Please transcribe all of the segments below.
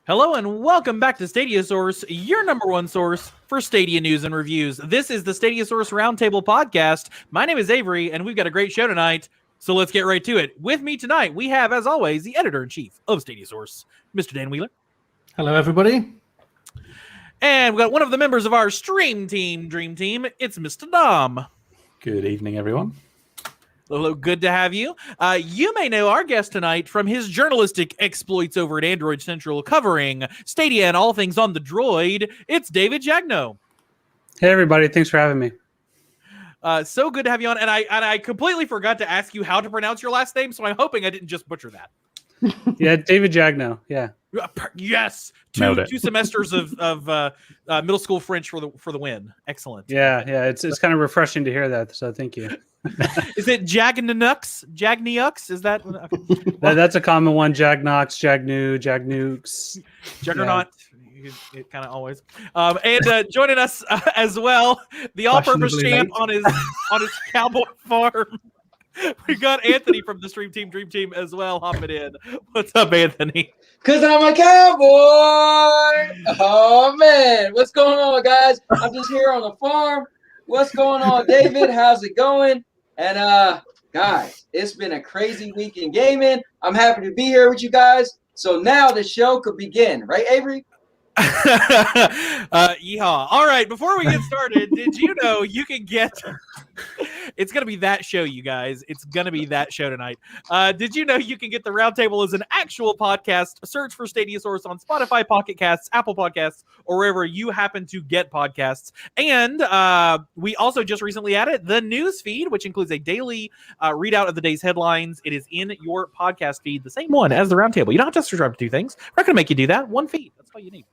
Hello and welcome back to Stadia Source, your number one source for Stadia news and reviews. This is the Stadia Source Roundtable podcast. My name is Avery, and we've got a great show tonight, so let's get right to it. With me tonight, we have, as always, the editor-in-chief of Stadia Source, Mr. Dan Wheeler. Hello, everybody. And we've got one of the members of our stream team, Dream Team. It's Mr. Dom. Good evening, everyone. Hello, good to have you. You may know our guest tonight from his journalistic exploits over at Android Central, covering Stadia and all things on the droid. It's David Jagneaux. Hey, everybody. Thanks for having me. So good to have you on. And I completely forgot to ask you how to pronounce your last name, so I'm hoping I didn't just butcher that. Yeah, David Jagneaux. Yeah. Yes. Two semesters of middle school French for the win. Excellent. Yeah. It's kind of refreshing to hear that. So thank you. Is it Jagneaux? Is that? Okay. That's a common one. Jagneaux, Jagneux. Juggernaut. Yeah. It kind of always. And joining us as well, the all-purpose champ on his cowboy farm. We got Anthony from the Dream Team as well hopping in. What's up, Anthony? Because I'm a cowboy. Oh, man. What's going on, guys? I'm just here on the farm. What's going on, David? How's it going? And, guys, it's been a crazy week in gaming. I'm happy to be here with you guys. So now the show could begin. Right, Avery? Yeehaw. All right, before we get started, did you know you can get it's gonna be that show, you guys. It's gonna be that show tonight. Did you know you can get the Roundtable as an actual podcast? Search for Stadia Source on Spotify, Pocket Casts, Apple Podcasts, or wherever you happen to get podcasts. And we also just recently added the news feed, which includes a daily readout of the day's headlines. It is in your podcast feed, the same one as the Roundtable. You don't have to subscribe to two things. We're not gonna make you do that. One feed. That's all you need.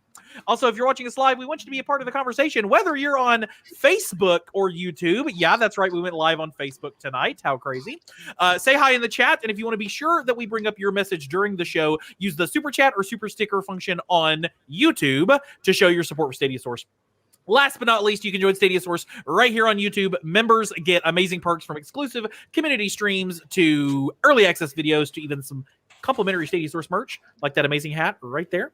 Also, if you're watching us live, we want you to be a part of the conversation, whether you're on Facebook or YouTube. Yeah, that's right. We went live on Facebook tonight. How crazy. Say hi in the chat. And if you want to be sure that we bring up your message during the show, use the super chat or super sticker function on YouTube to show your support for Stadia Source. Last but not least, you can join Stadia Source right here on YouTube. Members get amazing perks from exclusive community streams to early access videos to even some complimentary Stadia Source merch, like that amazing hat right there.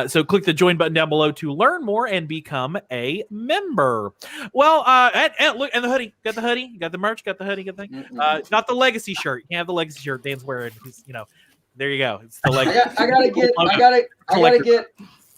So click the join button down below to learn more and become a member. Well, and look, and the hoodie. Got the hoodie, you got the merch, got the hoodie, got the thing. Not the legacy shirt. You can't have the legacy shirt Dan's wearing. There you go. It's the legacy.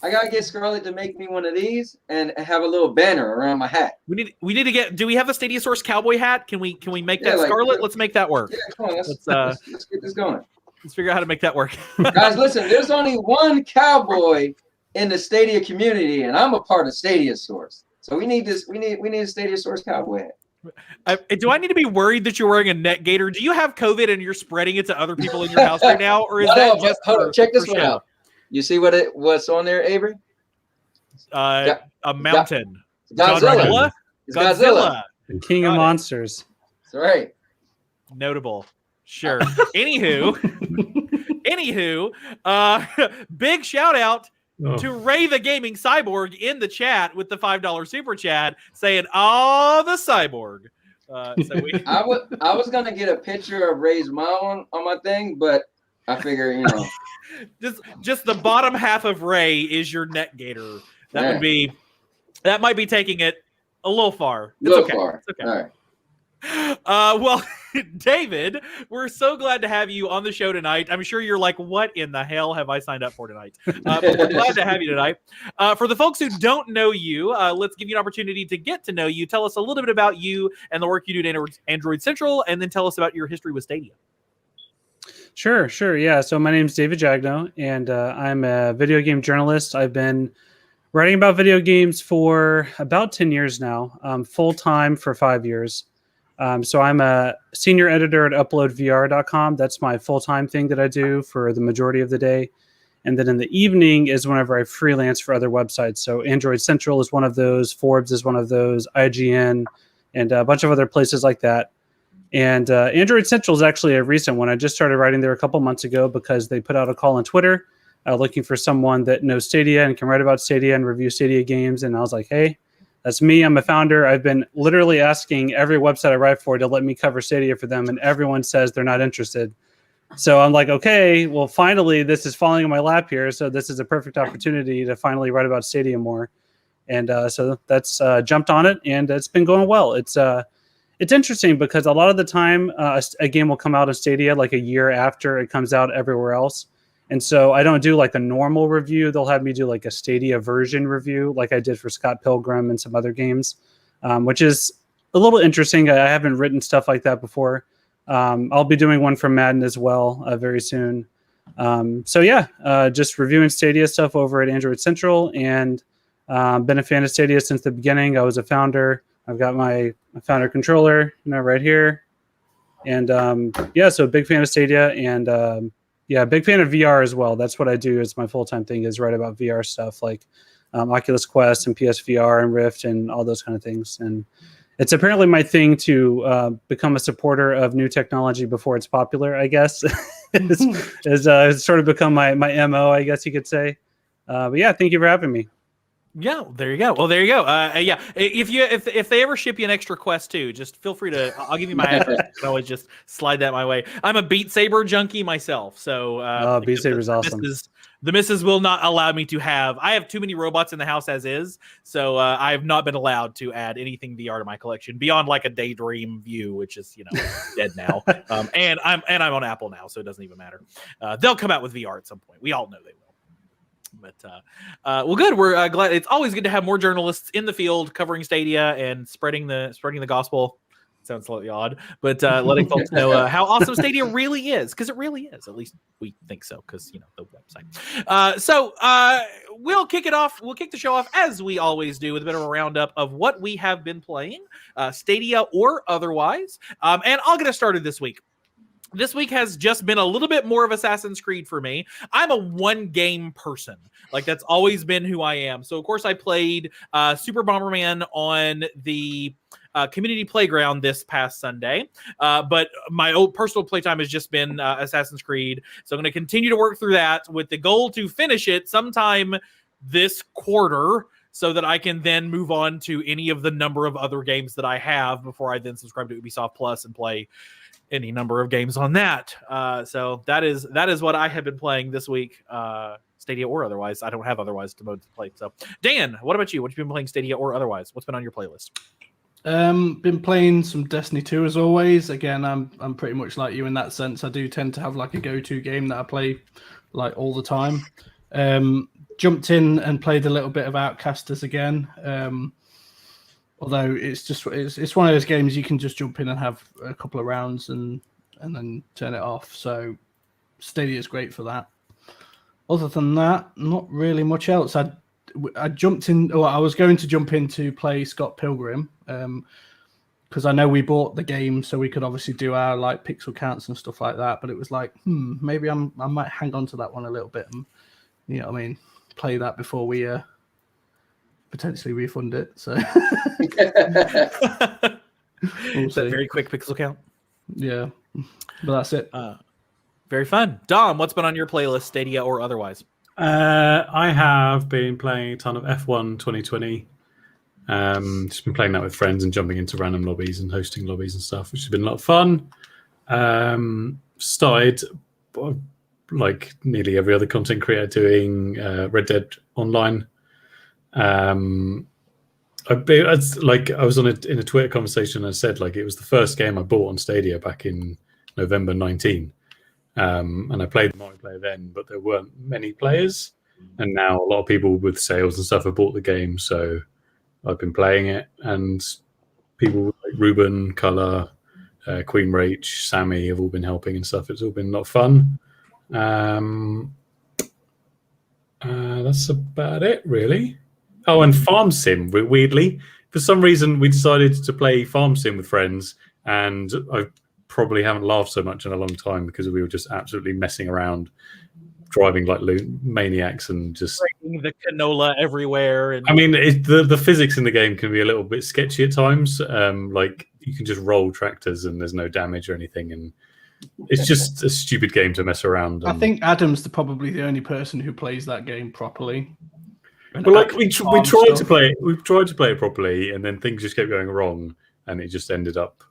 I gotta get Scarlett to make me one of these and have a little banner around my hat. We need to get. Do we have a Stadia Source cowboy hat? Can we make that Scarlett? Let's make that work. Yeah, come on. Let's get this going. Let's figure out how to make that work. Guys, listen, there's only one cowboy in the Stadia community, and I'm a part of Stadia Source. So we need this. We need a Stadia Source cowboy hat. Do I need to be worried that you're wearing a neck gaiter? Do you have COVID and you're spreading it to other people in your house right now, or is that just hold on, check this one show? out? You see what's on there, Avery? A mountain. Godzilla. It's Godzilla. The King of Monsters. That's right. Notable. Sure. Anywho, big shout out to Ray the Gaming Cyborg in the chat with the $5 super chat saying, "Oh, the cyborg." I was gonna get a picture of Ray's mom on my thing, but I figure, you know, just the bottom half of Ray is your neck gaiter. That might be taking it a little far. It's okay. It's okay. All right. Well, David, we're so glad to have you on the show tonight. I'm sure you're like, what in the hell have I signed up for tonight? But we're glad to have you tonight. For the folks who don't know you, let's give you an opportunity to get to know you. Tell us a little bit about you and the work you do at Android Central, and then tell us about your history with Stadia. Sure. Yeah. So my name is David Jagneaux, and I'm a video game journalist. I've been writing about video games for about 10 years now, full-time for 5 years. So I'm a senior editor at uploadvr.com. That's my full-time thing that I do for the majority of the day. And then in the evening is whenever I freelance for other websites. So Android Central is one of those, Forbes is one of those, IGN, and a bunch of other places like that. And Android Central is actually a recent one. I just started writing there a couple months ago because they put out a call on Twitter looking for someone that knows Stadia and can write about Stadia and review Stadia games. And I was like, hey, that's me. I'm a founder. I've been literally asking every website I write for to let me cover Stadia for them, and everyone says they're not interested. So I'm like, okay, well, finally, this is falling in my lap here. So this is a perfect opportunity to finally write about Stadia more. And so that's jumped on it, and it's been going well. It's interesting because a lot of the time a game will come out of Stadia like a year after it comes out everywhere else. And so I don't do like a normal review. They'll have me do like a Stadia version review like I did for Scott Pilgrim and some other games, which is a little interesting. I haven't written stuff like that before. I'll be doing one for Madden as well very soon. Just reviewing Stadia stuff over at Android Central, and been a fan of Stadia since the beginning. I was a founder. I've got my founder controller, right here. And so big fan of Stadia, and big fan of VR as well. That's what I do. It's my full-time thing is write about VR stuff like Oculus Quest and PSVR and Rift and all those kind of things. And it's apparently my thing to become a supporter of new technology before it's popular, I guess. It's sort of become my MO, I guess you could say. Thank you for having me. Yeah, there you go. Well, there you go. If they ever ship you an extra Quest 2, just feel free to. I'll give you my address. You can always just slide that my way. I'm a Beat Saber junkie myself, so Beat Saber's awesome. The missus will not allow me to have. I have too many robots in the house as is, so I have not been allowed to add anything VR to my collection beyond like a Daydream View, which is dead now. And I'm on Apple now, so it doesn't even matter. They'll come out with VR at some point. We all know they will. But well, good. We're glad. It's always good to have more journalists in the field covering Stadia and spreading the gospel. Sounds slightly odd, but letting folks know how awesome Stadia really is, because it really is. At least we think so, because the website. So we'll kick it off. We'll kick the show off as we always do with a bit of a roundup of what we have been playing, Stadia or otherwise. And I'll get us started this week. This week has just been a little bit more of Assassin's Creed for me. I'm a one-game person. Like, that's always been who I am. So, of course, I played Super Bomberman on the community playground this past Sunday. But my own personal playtime has just been Assassin's Creed. So I'm going to continue to work through that with the goal to finish it sometime this quarter, so that I can then move on to any of the number of other games that I have before I then subscribe to Ubisoft Plus and play any number of games on that. So that is what I have been playing this week, Stadia or otherwise. I don't have otherwise to mode to play. So Dan, what about you? What have you been playing, Stadia or otherwise? What's been on your playlist? Been playing some Destiny 2 as always. Again, I'm pretty much like you in that sense. I do tend to have like a go-to game that I play like all the time. Jumped in and played a little bit of Outcasters again. Although it's one of those games you can just jump in and have a couple of rounds and then turn it off. So Stadia is great for that. other than that, not really much else. I jumped in, or I was going to jump in to play Scott Pilgrim, because I know we bought the game so we could obviously do our like pixel counts and stuff like that. But it was like, maybe I might hang on to that one a little bit and, you know what I mean, play that before we potentially refund it. So we'll It's a see. very quick pixel count. Yeah, but that's it. Very fun. Dom, what's been on your playlist, Stadia or otherwise? I have been playing a ton of F1 2020. Just been playing that with friends and jumping into random lobbies and hosting lobbies and stuff, which has been a lot of fun. Started, like nearly every other content creator, doing Red Dead Online. I was in a Twitter conversation and I said like it was the first game I bought on Stadia back in November 19. And I played the multiplayer then, but there weren't many players. And now a lot of people with sales and stuff have bought the game, so I've been playing it. And people like Ruben, Color, Queen Rach, Sammy have all been helping and stuff. It's all been a lot of fun. That's about it, really. Oh, and Farm Sim, weirdly. For some reason, we decided to play Farm Sim with friends, and I probably haven't laughed so much in a long time because we were just absolutely messing around, driving like maniacs and just Breaking the canola everywhere. And I mean, the physics in the game can be a little bit sketchy at times. Like you can just roll tractors and there's no damage or anything, and it's just a stupid game to mess around. I think Adam's probably the only person who plays that game properly. Well, like we tried to play it. We tried to play it properly, and then things just kept going wrong, and it just ended up.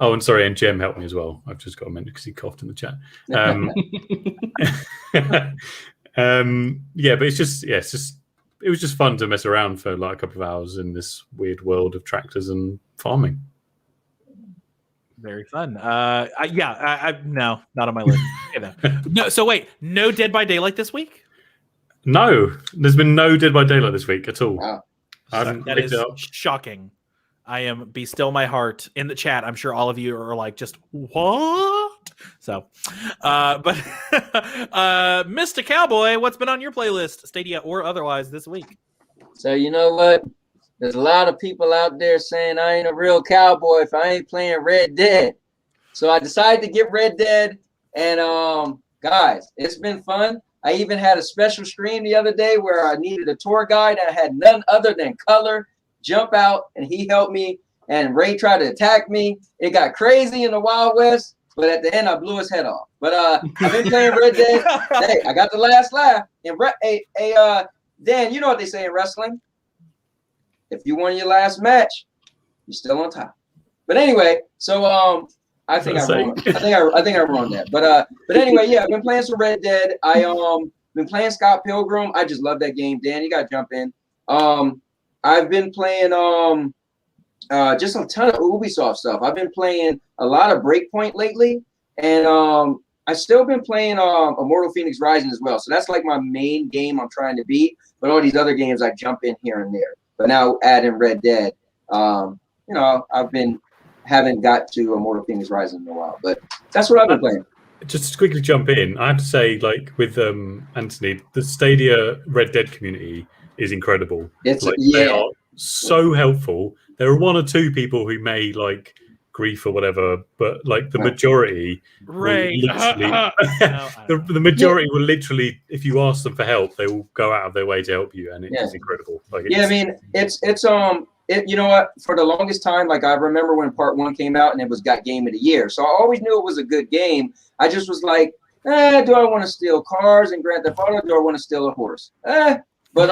Oh, and sorry, and Jem helped me as well. I've just got to mention because he coughed in the chat. Yeah, but it was just fun to mess around for like a couple of hours in this weird world of tractors and farming. very fun. No, not on my list. No, so wait, no Dead by Daylight this week? No, there's been no Dead by Daylight this week at all. Wow. I haven't That picked is it up. shocking. I am be still my heart in the chat. I'm sure all of you are like, just what? So, but Mr. Cowboy, what's been on your playlist, Stadia or otherwise, this week? So you know what? There's a lot of people out there saying I ain't a real cowboy if I ain't playing Red Dead. So I decided to get Red Dead, and guys, it's been fun. I even had a special stream the other day where I needed a tour guide, and I had none other than Color jump out, and he helped me, and Ray tried to attack me. It got crazy in the Wild West, but at the end I blew his head off. But I've been playing Red Dead. Hey, I got the last laugh. And Dan, you know what they say in wrestling? If you won your last match, you're still on top. But anyway, so I think I ruined that. But anyway, yeah, I've been playing some Red Dead. I been playing Scott Pilgrim. I just love that game. Dan, you gotta jump in. I've been playing just a ton of Ubisoft stuff. I've been playing a lot of Breakpoint lately, and I've still been playing Immortal Phoenix Rising as well. So that's like my main game I'm trying to beat. But all these other games I jump in here and there. But now add in Red Dead. Haven't got to Immortal Phoenix Rising in a while, but that's what I've been playing. Just to quickly jump in, I have to say, like with Anthony, the Stadia Red Dead community is incredible. They are so helpful. There are one or two people who may like grief or whatever, but like the majority, the majority will literally, if you ask them for help, they will go out of their way to help you, and it's incredible. I mean, you know what? For the longest time, like I remember when Part 1 came out and it was got Game of the Year, so I always knew it was a good game. I just was like, do I want to steal cars in Grand Theft Auto? Do I want to steal a horse? But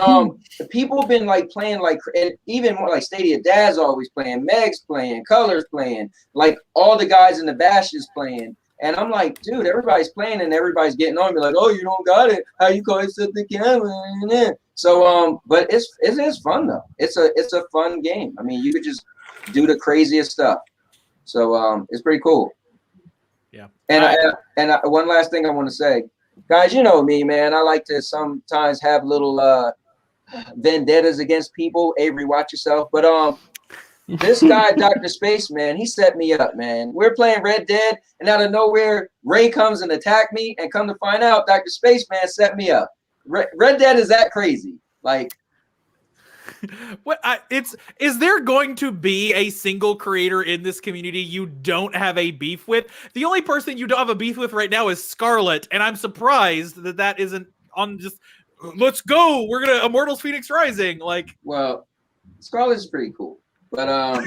the people have been like playing like, and even more like Stadia Dad's always playing, Meg's playing, Color's playing, like all the guys in the bash is playing. And I'm like, dude, everybody's playing and everybody's getting on me like, oh, you don't got it. How you call it the camera? So but it is fun though. It's a fun game. I mean, you could just do the craziest stuff. So it's pretty cool. Yeah. And one last thing I want to say. Guys, you know me, man. I like to sometimes have little vendettas against people. Avery, watch yourself. But This guy, Dr. Spaceman, he set me up, man. We're playing Red Dead, and out of nowhere, Ray comes and attack me, and come to find out, Dr. Spaceman set me up. Red Dead is that crazy. Like, is there going to be a single creator in this community you don't have a beef with? The only person you don't have a beef with right now is Scarlet, and I'm surprised that isn't on just, let's go, we're gonna Immortals Phoenix Rising. Like, well, Scarlet is pretty cool. But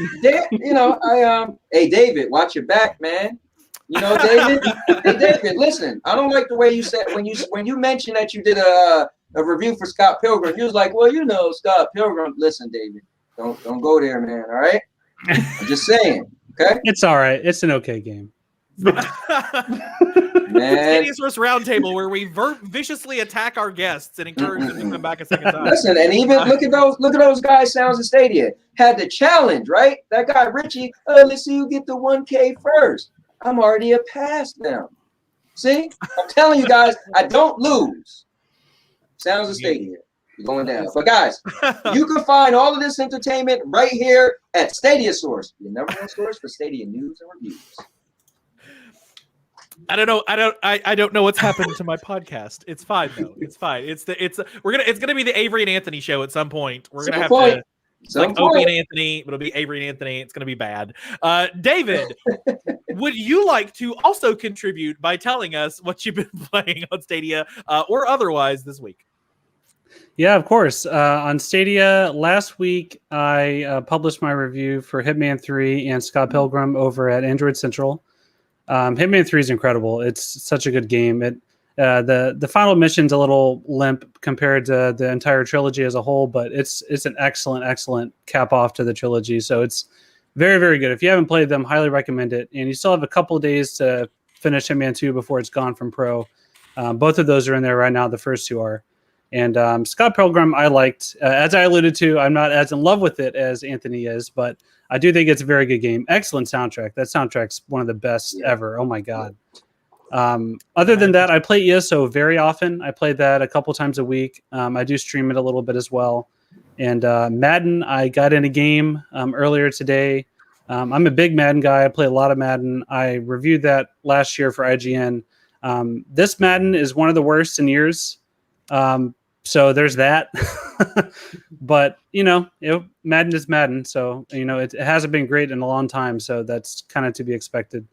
hey David, watch your back, man. You know, David. Hey David, listen. I don't like the way you said when you mentioned that you did a review for Scott Pilgrim. You was like, well, you know, Scott Pilgrim. Listen, David, don't go there, man. All right. I'm just saying. Okay. It's all right. It's an okay game. Man. Source Roundtable, where we viciously attack our guests and encourage them to come back a second time. Listen, and even look at those guys. Sounds of Stadia had the challenge, right? That guy Richie. Let's see who get the 1K first. I'm already past them. See, I'm telling you guys, I don't lose. Sounds of Stadia. You're going down. But guys, you can find all of this entertainment right here at Stadia Source, your number one source for Stadia news and reviews. I don't know. I don't know what's happened to my podcast. It's fine though. It's fine. It's gonna be the Avery and Anthony show at some point. We're gonna have to. It's like Opie and Anthony, but it'll be Avery and Anthony. It's going to be bad. David, would you like to also contribute by telling us what you've been playing on Stadia or otherwise this week? Yeah, of course. On Stadia, last week, I published my review for Hitman 3 and Scott Pilgrim over at Android Central. Hitman 3 is incredible. It's such a good game. The final mission's a little limp compared to the entire trilogy as a whole, but it's an excellent cap off to the trilogy. So it's very, very good. If you haven't played them, highly recommend it. And you still have a couple days to finish Hitman 2 before it's gone from Pro. Both of those are in there right now. The first two are. And Scott Pilgrim, I liked. As I alluded to, I'm not as in love with it as Anthony is, but I do think it's a very good game. Excellent soundtrack. That soundtrack's one of the best ever. Oh my God. Other than that, I play ESO very often. I play that a couple times a week. I do stream it a little bit as well. And Madden, I got in a game earlier today. I'm a big Madden guy. I play a lot of Madden. I reviewed that last year for IGN. This Madden is one of the worst in years. So there's that. But, Madden is Madden. So, it hasn't been great in a long time. So that's kind of to be expected.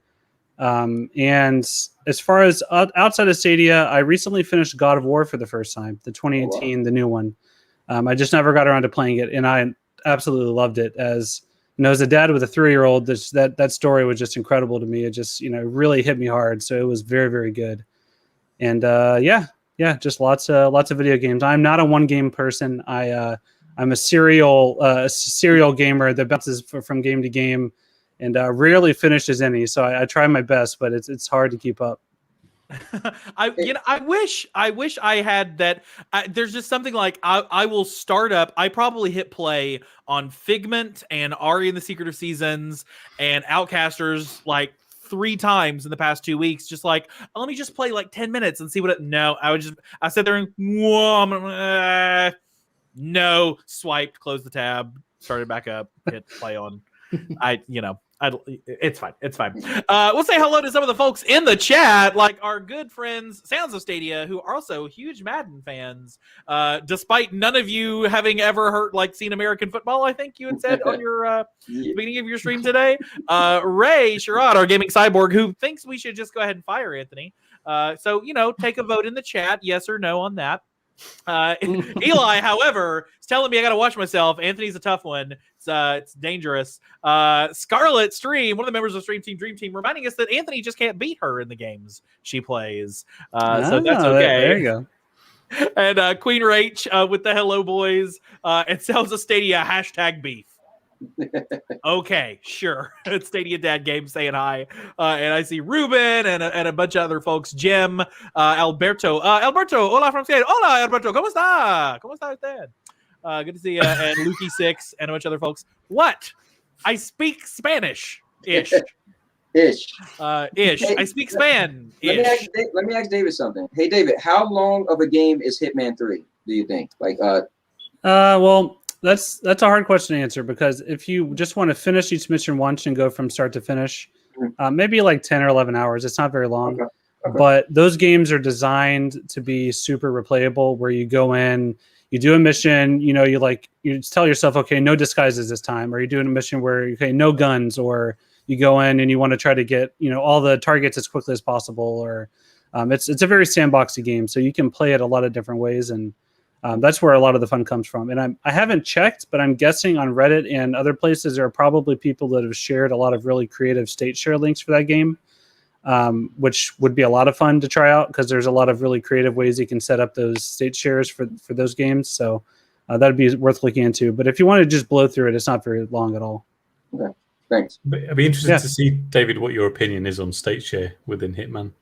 And as far as outside of Stadia, I recently finished God of War for the first time, the 2018, the new one. I just never got around to playing it, and I absolutely loved it. As a dad with a 3-year-old, that story was just incredible to me. It just really hit me hard. So it was very, very good. And just lots of video games. I'm not a one game person. I'm a serial gamer that bounces from game to game. And rarely finishes any, so I try my best, but it's hard to keep up. I wish I had that. There's just something like I will start up. I probably hit play on Figment and Ari and the Secret of Seasons and Outcasters like 3 times in the past 2 weeks. Just like, let me just play like 10 minutes and see what I sat there and no, swiped, closed the tab, started back up, hit play on. It's fine. It's fine. We'll say hello to some of the folks in the chat, like our good friends, Sounds of Stadia, who are also huge Madden fans. Despite none of you having ever seen American football, I think you had said on your beginning of your stream today. Ray Sherrod, our gaming cyborg, who thinks we should just go ahead and fire Anthony. So take a vote in the chat, yes or no on that. Eli, however, is telling me I gotta watch myself. Anthony's a tough one. It's dangerous. Scarlet Stream, one of the members of Stream Team Dream Team, reminding us that Anthony just can't beat her in the games she plays. So that's okay. There you go. And Queen Rach with the hello boys and Sounds of Stadia #beef. Okay, sure. It's Stadia Dad Game saying hi. And I see Ruben and a bunch of other folks. Jim, Alberto. Alberto, hola from Spain. Hola, Alberto. ¿Cómo está? ¿Cómo está usted? Good to see you. And Lukey6 and a bunch of other folks. What? I speak Spanish-ish. Ish. Ish. Hey, I speak Span. Let me ask David something. Hey, David, how long of a game is Hitman 3, do you think? Well, that's a hard question to answer, because if you just want to finish each mission once and go from start to finish, maybe like 10 or 11 hours. It's not very long. Okay. Okay. But those games are designed to be super replayable, where you go in, you do a mission, you tell yourself, okay, no disguises this time, or you're doing a mission where, okay, no guns, or you go in and you want to try to get, all the targets as quickly as possible, or it's a very sandboxy game, so you can play it a lot of different ways, and that's where a lot of the fun comes from. And I haven't checked, but I'm guessing on Reddit and other places there are probably people that have shared a lot of really creative state share links for that game, which would be a lot of fun to try out, because there's a lot of really creative ways you can set up those state shares for those games. So that'd be worth looking into. But if you want to just blow through it, it's not very long at all. Okay, thanks. I'd be interested to see, David, what your opinion is on state share within Hitman.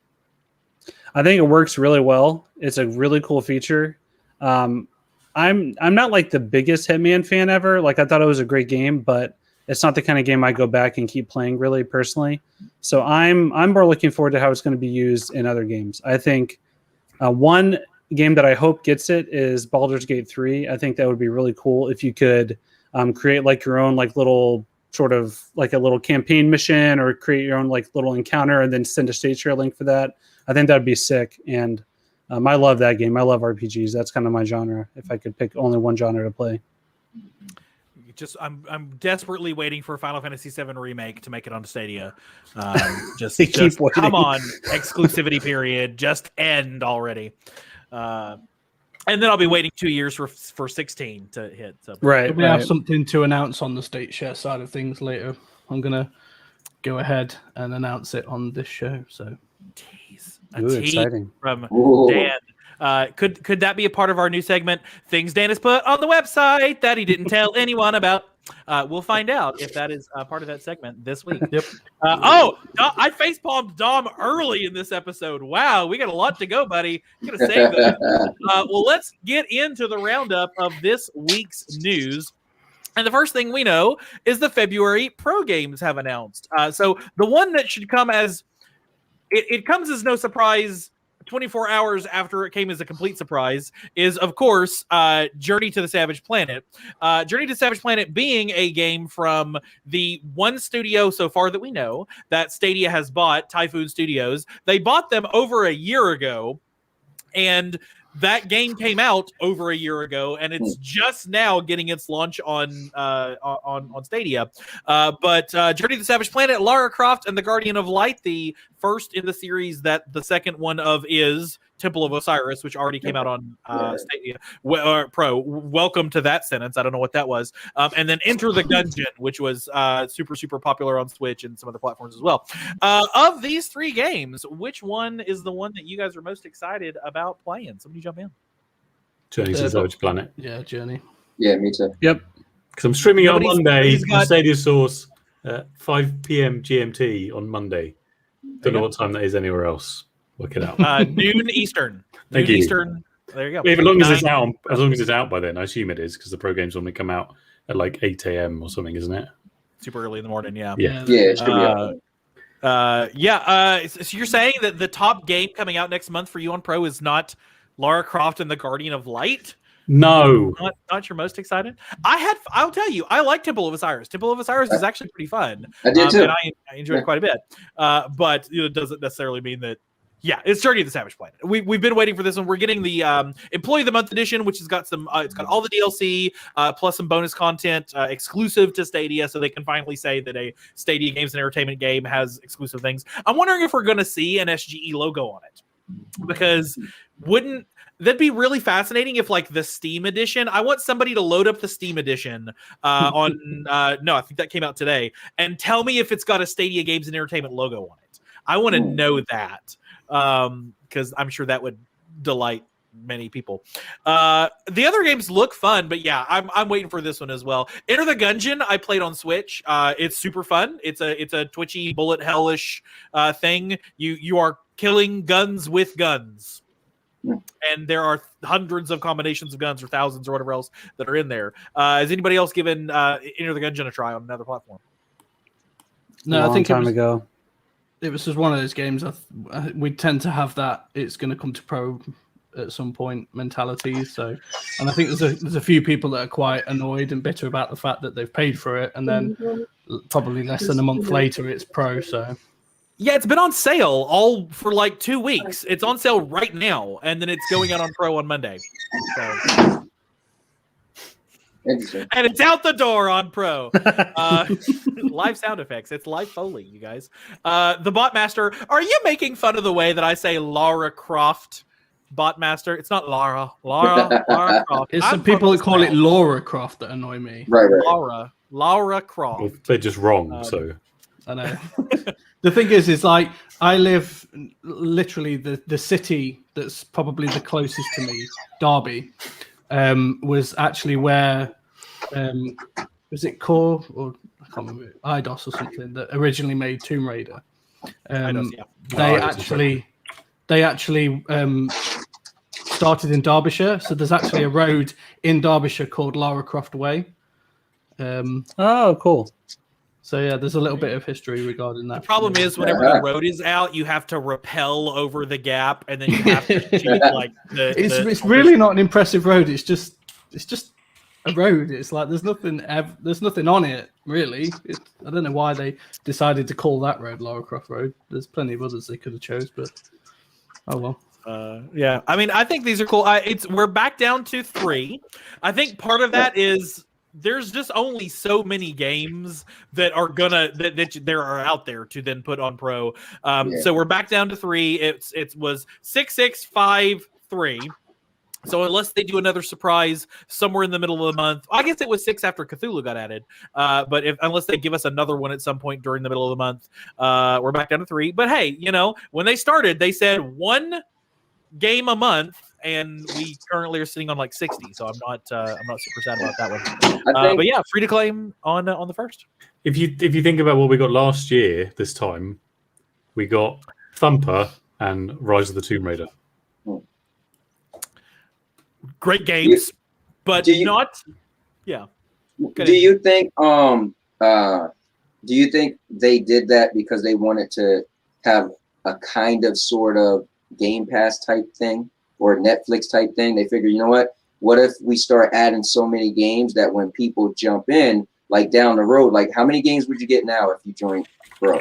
I think it works really well. It's a really cool feature. I'm not like the biggest Hitman fan ever. Like, I thought it was a great game, but it's not the kind of game I go back and keep playing really personally. So I'm more looking forward to how it's going to be used in other games. I think one game that I hope gets it is Baldur's Gate 3. I think that would be really cool if you could create like your own like little sort of like a little campaign mission, or create your own like little encounter and then send a state share link for that. I think that'd be sick. And I love that game. I love RPGs. That's kind of my genre. If I could pick only one genre to play. I'm desperately waiting for a Final Fantasy VII remake to make it on Stadia. Just keep waiting. Come on, exclusivity period. Just end already. And then I'll be waiting 2 years for 16 to hit. So. Right. We have something to announce on the state share side of things later. I'm gonna go ahead and announce it on this show. So, exciting from Dan. Could that be a part of our new segment? Things Dan has put on the website that he didn't tell anyone about. We'll find out if that is part of that segment this week. Yep. I facepalmed Dom early in this episode. Wow, we got a lot to go, buddy. You gotta save this. Well, let's get into the roundup of this week's news. And the first thing we know is the February Pro Games have announced. So the one that should come as it comes as no surprise 24 hours after it came as a complete surprise is, of course, Journey to the Savage Planet. Journey to the Savage Planet being a game from the one studio so far that we know that Stadia has bought, Typhoon Studios. They bought them over a year ago, and that game came out over a year ago, and it's just now getting its launch on Stadia. But Journey to the Savage Planet, Lara Croft and the Guardian of Light, the first in the series that the second one of is Temple of Osiris, which already came out on Stadia Pro. Welcome to that sentence. I don't know what that was. And then Enter the Gungeon, which was super, super popular on Switch and some other platforms as well. Of these three games, which one is the one that you guys are most excited about playing? Somebody jump in. Journey to the Savage Planet. Yeah, Journey. Yeah, me too. Yep. Because I'm streaming it on Monday nobody's got- on Stadia Source at 5 p.m. GMT on Monday. Don't know what time that is anywhere else. Work it out. Noon Eastern. Thank Noon you. Eastern. There you go. As long as it's 9. out, as long as it's out by then, I assume it is, because the pro games normally come out at like 8 a.m. or something, isn't it? Super early in the morning. Yeah. Yeah. Yeah, it should be out. So you're saying that the top game coming out next month for you on Pro is not Lara Croft and the Guardian of Light? No. Not your most excited? I'll tell you, I like Temple of Osiris. Temple of Osiris is actually pretty fun. I did too. And I enjoyed it quite a bit. But it doesn't necessarily mean that. Yeah, it's Journey to the Savage Planet. We've been waiting for this one. We're getting the Employee of the Month edition, which has got some. It's got all the DLC plus some bonus content exclusive to Stadia, so they can finally say that a Stadia Games and Entertainment game has exclusive things. I'm wondering if we're going to see an SGE logo on it, because wouldn't that'd be really fascinating if, like, the Steam edition. I want somebody to load up the Steam edition on. No, I think that came out today, and tell me if it's got a Stadia Games and Entertainment logo on it. I want to know that. Because I'm sure that would delight many people. The other games look fun, but yeah, I'm waiting for this one as well. Enter the Gungeon I played on Switch. It's super fun. It's a twitchy bullet hellish thing. You are killing guns with guns. And there are hundreds of combinations of guns, or thousands, or whatever else that are in there. Has anybody else given Enter the Gungeon a try on another platform? No, I think time ago. It was just one of those games. We tend to have that. It's going to come to Pro at some point mentalities. So, and I think there's a few people that are quite annoyed and bitter about the fact that they've paid for it, and then probably less than a month later it's pro. So. Yeah, it's been on sale all for like 2 weeks. It's on sale right now, and then it's going out on Pro on Monday. So. And it's out the door on Pro. Live sound effects. It's live Foley, you guys. The Botmaster. Are you making fun of the way that I say Lara Croft Botmaster? It's not Lara. Lara Croft. It's the people that call it Laura Croft that annoy me. Right. Laura Croft. Well, they're just wrong. So I know. The thing is like I live literally the city that's probably the closest to me, Derby, was actually where was it Core or I can't remember, Eidos or something that originally made Tomb Raider. Eidos, yeah. They actually started in Derbyshire, so there's actually a road in Derbyshire called Lara Croft Way. Oh, cool. So yeah, there's a little bit of history regarding that. The problem is whenever the road is out, you have to rappel over the gap, and then you have to shoot like it's really not an impressive road. It's just a road. It's like there's nothing on it really. I don't know why they decided to call that road Lara Croft Road. There's plenty of others they could have chose, but oh well. Yeah, I mean, I think these are cool. We're back down to 3. I think part of that is there's just only so many games that are that there are out there to then put on Pro. So we're back down to 3. It was 6, 6, 5, 3. So unless they do another surprise somewhere in the middle of the month, I guess it was 6 after Cthulhu got added. But unless they give us another one at some point during the middle of the month, we're back down to 3. But hey, when they started, they said 1 game a month, and we currently are sitting on like 60. So I'm not super sad about that one. But yeah, free to claim on the first. If you think about what we got last year, this time we got Thumper and Rise of the Tomb Raider. Great games, but not. Yeah. Do you think they did that because they wanted to have a kind of sort of Game Pass type thing or Netflix type thing? They figure, you know what if we start adding so many games that when people jump in, like down the road, like how many games would you get now if you joined Pro?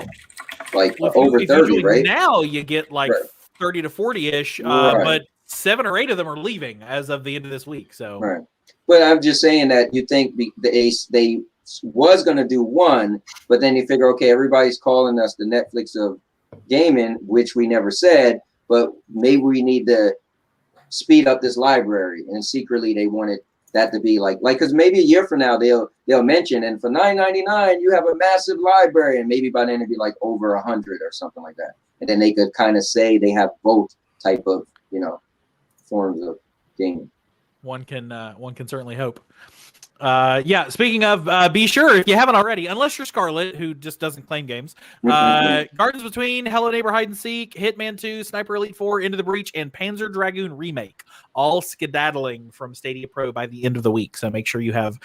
Like over 30, right? Now you get like 30 to 40-ish, but 7 or 8 of them are leaving as of the end of this week. So, right. But I'm just saying that you think they was going to do 1, but then you figure, okay, everybody's calling us the Netflix of gaming, which we never said, but maybe we need to speed up this library. And secretly they wanted that to be like, because maybe a year from now they'll mention, and for $9.99 you have a massive library, and maybe by then it'd be like over 100 or something like that. And then they could kind of say they have both type of, forms of gaming. One can certainly hope. Speaking of, be sure if you haven't already, unless you're Scarlet, who just doesn't claim games, Gardens Between, Hello Neighbor Hide and Seek, Hitman 2, Sniper Elite 4, Into the Breach, and Panzer Dragoon Remake, all skedaddling from Stadia Pro by the end of the week. So make sure you have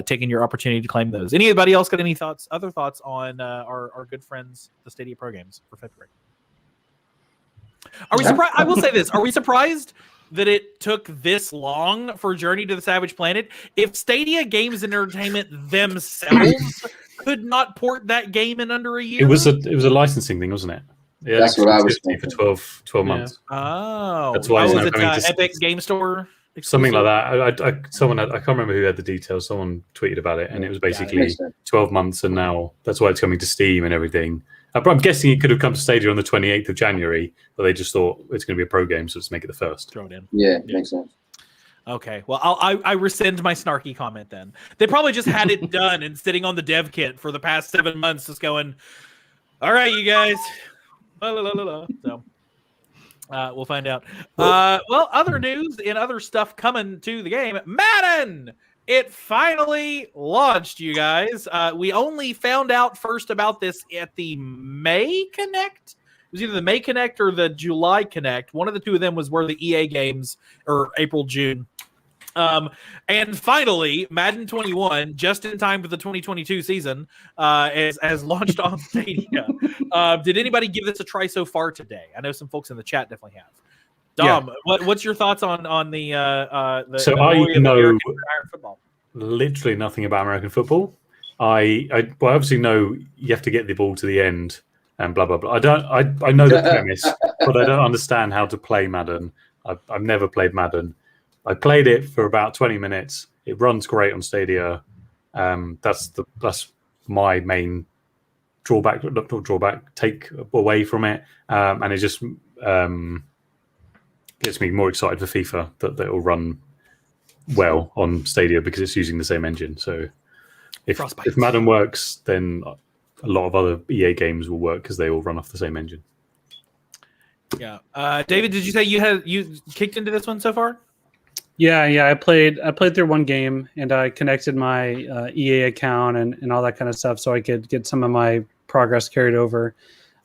taken your opportunity to claim those. Anybody else got any other thoughts on our good friends, the Stadia Pro games for February? Are we surprised? I will say this. Are we surprised that it took this long for Journey to the Savage Planet? If Stadia Games and Entertainment themselves could not port that game in under a year? It was a licensing thing, wasn't it? Yeah, that's what I was thinking. For 12 months. Oh. That's why it's it Epic Game Store? Exclusive? Something like that. I can't remember who had the details. Someone tweeted about it, and it was basically 12 months, and now that's why it's coming to Steam and everything. I'm guessing it could have come to Stadia on the 28th of January, but they just thought it's going to be a pro game, so let's make it the first. Throw it in. Yeah, makes sense. Okay, well, I rescind my snarky comment then. They probably just had it done and sitting on the dev kit for the past 7 months, just going, all right, you guys. So we'll find out. Well, other news and other stuff coming to the game. Madden! It finally launched, you guys. We only found out first about this at the May Connect. It was either the May Connect or the July Connect. One of the two of them was where the EA games, or April, June. And finally, Madden 21, just in time for the 2022 season, has launched on Stadia. Did anybody give this a try so far today? I know some folks in the chat definitely have. Dom, what's your thoughts on the So the I glory of know American football? literally nothing about American football. I obviously know you have to get the ball to the end and blah blah blah. I know the premise, but I don't understand how to play Madden. I've never played Madden. I played it for about 20 minutes. It runs great on Stadia. That's my main drawback, not drawback, take away from it, and it just gets me more excited for FIFA that it will run well on Stadia because it's using the same engine. So if Madden works, then a lot of other EA games will work because they all run off the same engine. Yeah, David, did you say you kicked into this one so far? Yeah. I played through one game, and I connected my EA account and all that kind of stuff, so I could get some of my progress carried over.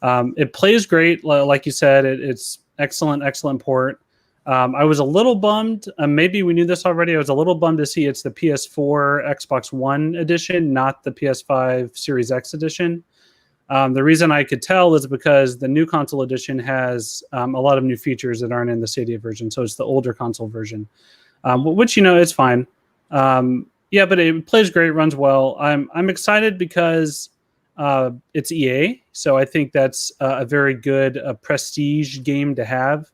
It plays great, like you said. It's excellent port. I was a little bummed. Maybe we knew this already. I was a little bummed to see it's the PS4 Xbox One edition, not the PS5 Series X edition. The reason I could tell is because the new console edition has a lot of new features that aren't in the Stadia version. So it's the older console version, which, it's fine. Yeah, but it plays great, runs well. I'm excited because it's EA. So I think that's a very good prestige game to have.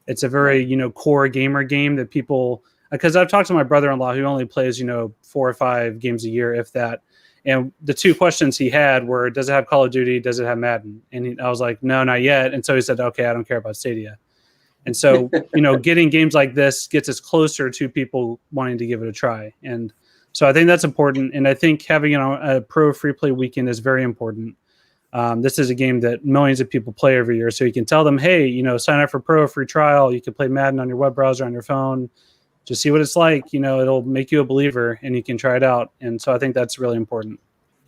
It's a very, core gamer game that people, because I've talked to my brother-in-law who only plays, 4 or 5 games a year, if that. And the 2 questions he had were, does it have Call of Duty? Does it have Madden? And I was like, no, not yet. And so he said, okay, I don't care about Stadia. And so, getting games like this gets us closer to people wanting to give it a try. And so I think that's important. And I think having a pro free play weekend is very important. This is a game that millions of people play every year. So you can tell them, hey, sign up for pro free trial. You can play Madden on your web browser, on your phone. Just see what it's like. It'll make you a believer, and you can try it out. And so I think that's really important.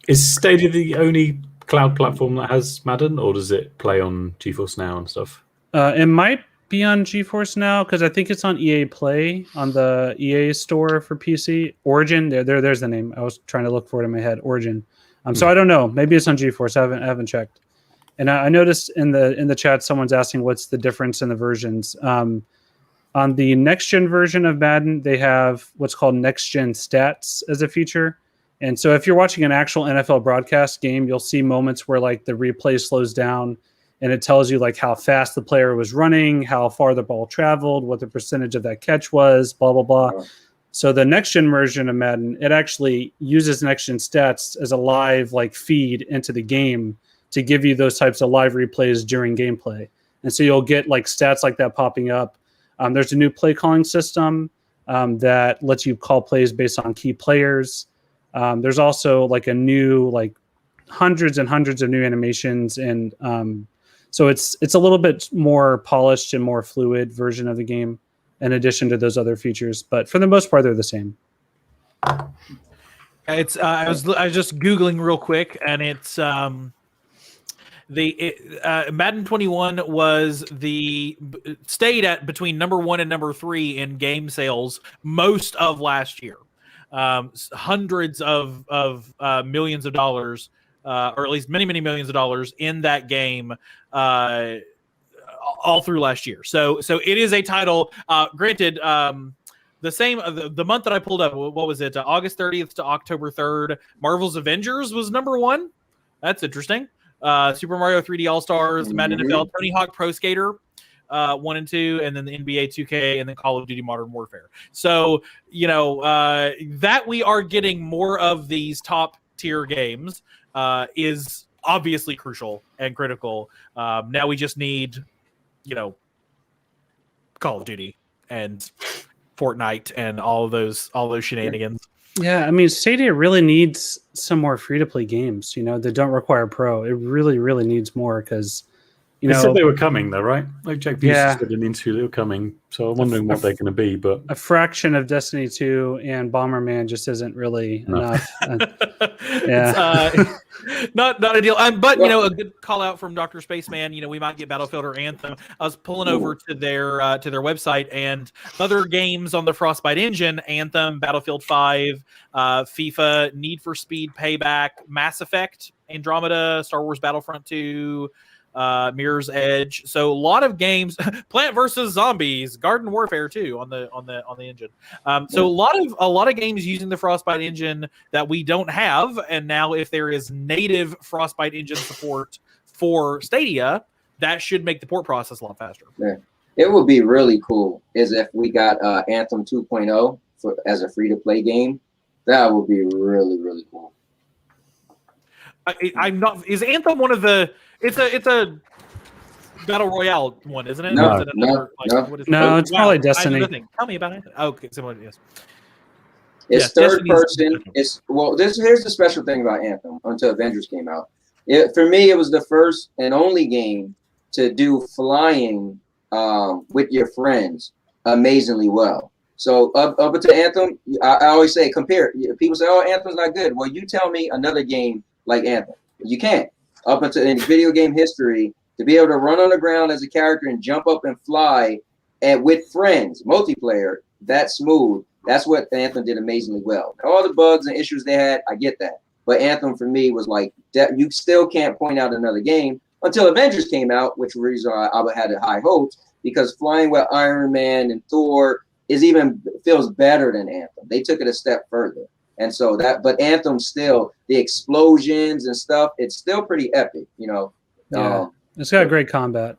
Is Stadia the only cloud platform that has Madden, or does it play on GeForce Now and stuff? It might be on GeForce Now because I think it's on EA Play on the EA store for PC. Origin, there's the name. I was trying to look for it in my head. Origin. So I don't know. Maybe it's on GeForce. I haven't checked. And I noticed in the chat someone's asking what's the difference in the versions. On the next-gen version of Madden, they have what's called next-gen stats as a feature. And so if you're watching an actual NFL broadcast game, you'll see moments where the replay slows down and it tells you how fast the player was running, how far the ball traveled, what the percentage of that catch was, blah, blah, blah. So the next-gen version of Madden, it actually uses next-gen stats as a live feed into the game to give you those types of live replays during gameplay. And so you'll get stats like that popping up. There's a new play calling system that lets you call plays based on key players. There's also a new hundreds and hundreds of new animations, and so it's a little bit more polished and more fluid version of the game in addition to those other features. But for the most part, they're the same. It's I was just Googling real quick, and it's Madden 21 stayed at between number 1 and number 3 in game sales most of last year. Hundreds of millions of dollars, or at least many millions of dollars in that game all through last year. So it is a title. Granted, the month that I pulled up, what was it? August 30th to October 3rd. Marvel's Avengers was number 1. That's interesting. Super Mario 3D All Stars, Madden NFL, Tony Hawk Pro Skater 1 and 2, and then the NBA 2K, and then Call of Duty Modern Warfare. So that we are getting more of these top tier games is obviously crucial and critical. Now we just need Call of Duty and Fortnite and all those shenanigans. Yeah, I mean, Stadia really needs some more free-to-play games, that don't require pro. It really, really needs more because, they said they were coming, though, right? Jack yeah. said in the interview they were coming. So I'm wondering what they're going to be. But a fraction of Destiny 2 and Bomberman just isn't really enough. Yeah, not ideal. But a good call out from Dr. Spaceman. We might get Battlefield or Anthem. I was pulling over to their website, and other games on the Frostbite engine: Anthem, Battlefield 5, FIFA, Need for Speed Payback, Mass Effect, Andromeda, Star Wars Battlefront 2. Mirror's Edge. So a lot of games, Plant vs Zombies, Garden Warfare 2 on the engine. So a lot of games using the Frostbite engine that we don't have, and now if there is native Frostbite engine support for Stadia, that should make the port process a lot faster. Yeah. It would be really cool is if we got Anthem 2.0 as a free-to-play game. That would be really, really cool. I'm not. Is Anthem one of the? It's a battle royale one, isn't it? No, Is it another, no, it's probably Destiny. Tell me about it. Okay, similar. Yes. It's third person. It's here's the special thing about Anthem until Avengers came out. For me, it was the first and only game to do flying with your friends amazingly well. So up to Anthem, I always say compare. People say, "Oh, Anthem's not good." Well, you tell me another game like Anthem. You can't. Up until in video game history, to be able to run on the ground as a character and jump up and fly, and with friends, multiplayer, that smooth. That's what Anthem did amazingly well. All the bugs and issues they had, I get that. But Anthem for me was like that. You still can't point out another game until Avengers came out, which reason I had high hopes because flying with Iron Man and Thor feels better than Anthem. They took it a step further. And so but Anthem still, the explosions and stuff, it's still pretty epic, Yeah. It's got great combat.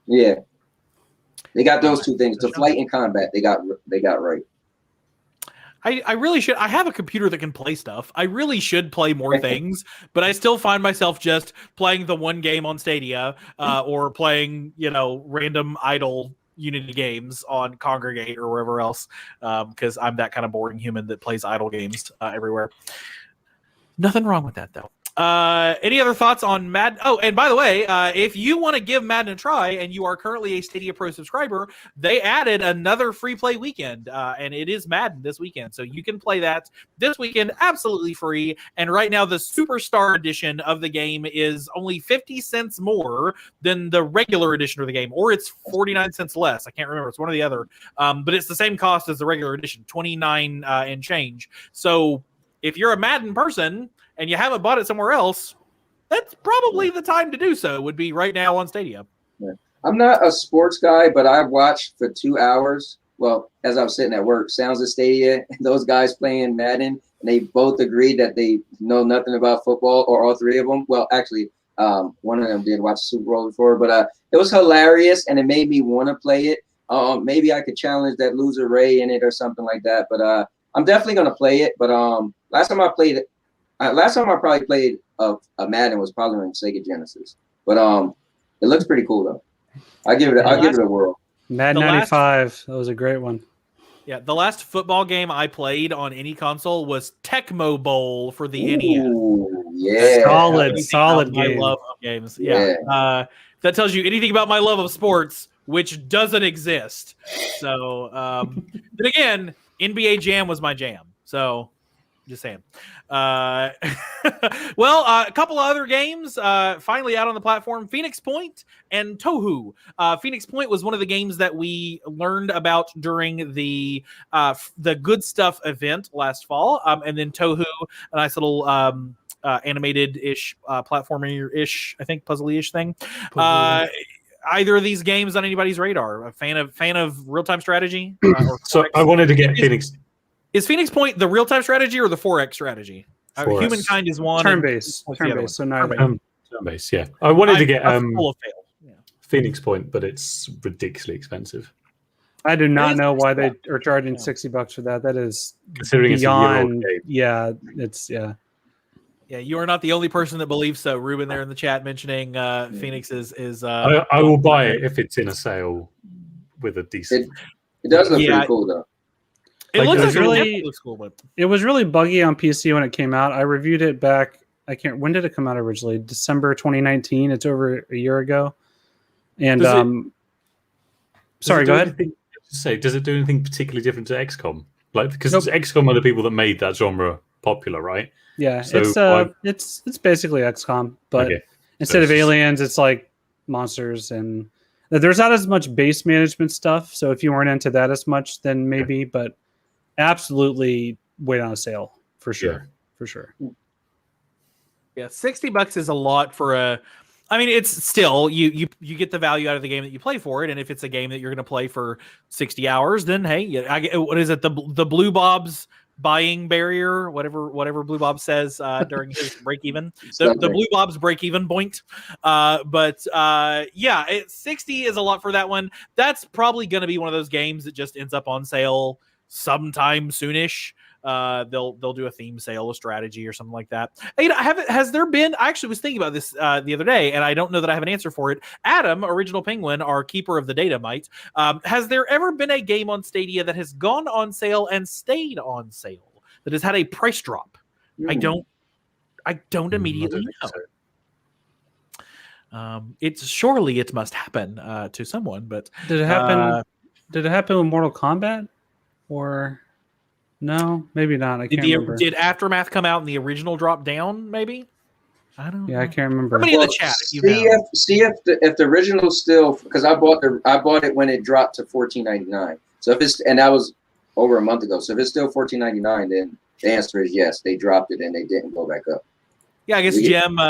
Yeah. They got those two things. The flight and combat, they got right. I really should. I have a computer that can play stuff. I really should play more things, but I still find myself just playing the one game on Stadia or playing, random idle Unity games on Congregate or wherever else because I'm that kind of boring human that plays idle games everywhere. Nothing wrong with that, though. Any other thoughts on Madden? Oh, and by the way, if you want to give Madden a try and you are currently a Stadia Pro subscriber, they added another free play weekend, and it is Madden this weekend. So you can play that this weekend absolutely free. And right now, the Superstar edition of the game is only 50 cents more than the regular edition of the game, or it's 49 cents less. I can't remember. It's one or the other. But it's the same cost as the regular edition, 29 and change. So if you're a Madden person and you haven't bought it somewhere else, that's probably the time to do so, would be right now on Stadia. Yeah. I'm not a sports guy, but I watched for 2 hours. Well, as I was sitting at work, Sounds of Stadia, and those guys playing Madden, and they both agreed that they know nothing about football, or all three of them. Well, actually, one of them did watch the Super Bowl before, but it was hilarious, and it made me want to play it. Maybe I could challenge that loser Ray in it or something like that, but I'm definitely going to play it. But last time I probably played a Madden was probably on Sega Genesis, but it looks pretty cool though. I'll give it a whirl. Madden 95, that was a great one. Yeah, the last football game I played on any console was Tecmo Bowl for the Ooh, NES. Yeah, solid game. My love of games. Yeah. That tells you anything about my love of sports, which doesn't exist. So, then again, NBA Jam was my jam. So, just saying. Well, a couple of other games finally out on the platform: Phoenix Point and Tohu. Phoenix Point was one of the games that we learned about during the Good Stuff event last fall, and then Tohu, a nice little animated-ish, platformer-ish, I think, puzzle-ish thing. Either of these games on anybody's radar? A fan of real-time strategy? So I wanted to get Phoenix. Is Phoenix Point the real-time strategy or the 4X strategy? Humankind is one. Turn-based. So neither. Turn-based, yeah. I wanted to get Phoenix Point, but it's ridiculously expensive. I do not know why they are charging $60 for that. That is considering beyond. It's a Yeah, Yeah, you are not the only person that believes so. Ruben there in the chat mentioning Phoenix is. I will buy it if it's in a sale with a decent. It does look pretty cool though. It looks cool, but it was really buggy on PC when it came out. I reviewed it back. When did it come out originally? December 2019. It's over a year ago. And sorry, go ahead. Does it do anything particularly different to XCOM? Because XCOM are the people that made that genre popular, right? Yeah, so it's basically XCOM, but instead of aliens, it's like monsters, and there's not as much base management stuff. So if you weren't into that as much, then maybe. But absolutely, wait on a sale for sure. For sure. Yeah, $60 is a lot for a I mean, it's still you get the value out of the game that you play for it, and if it's a game that you're going to play for 60 hours, then hey, what is it? The Blue Bob's buying barrier, whatever Blue Bob says during his break even, the Blue Bob's break even point. Yeah, 60 is a lot for that one. That's probably going to be one of those games that just ends up on sale sometime soonish. They'll do a theme sale, a strategy, or something like that. Has there been? I actually was thinking about this the other day, and I don't know that I have an answer for it. Adam, Original Penguin, our keeper of the data, has there ever been a game on Stadia that has gone on sale and stayed on sale, that has had a price drop? I don't immediately know. It's surely it must happen to someone, but did it happen? Did it happen with Mortal Kombat, or? No, maybe not. I can't remember. Did Aftermath come out and the original drop down? Maybe. I don't know. I can't remember. Somebody in the chat. See if the original still, because I bought it when it dropped to $14.99. So if it's, and that was over a month ago. So if it's still $14.99, then the answer is yes. They dropped it and they didn't go back up. Yeah, I guess Jim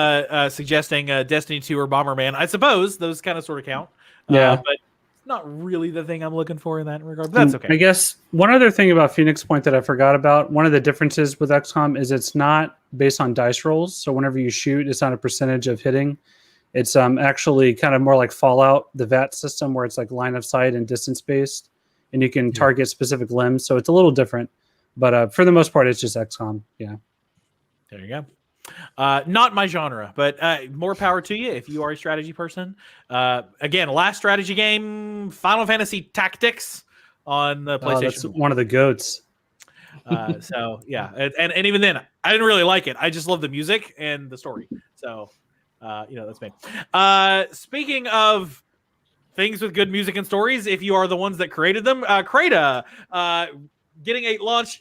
suggesting Destiny 2 or Bomberman. I suppose those kind of sort of count. Yeah, but not really the thing I'm looking for in that regard, but that's okay. I guess one other thing about Phoenix Point that I forgot about, one of the differences with XCOM is it's not based on dice rolls. So whenever you shoot, it's not a percentage of hitting. It's actually kind of more like Fallout, the VAT system, where it's like line of sight and distance based, and you can target specific limbs. So it's a little different, but for the most part, it's just XCOM. Yeah. There you go. Not my genre, but more power to you if you are a strategy person. Again, last strategy game, Final Fantasy Tactics on the PlayStation. That's one of the goats. So yeah, and even then, I didn't really like it. I just love the music and the story. So that's me. Speaking of things with good music and stories, if you are the ones that created them, Crata getting a launch.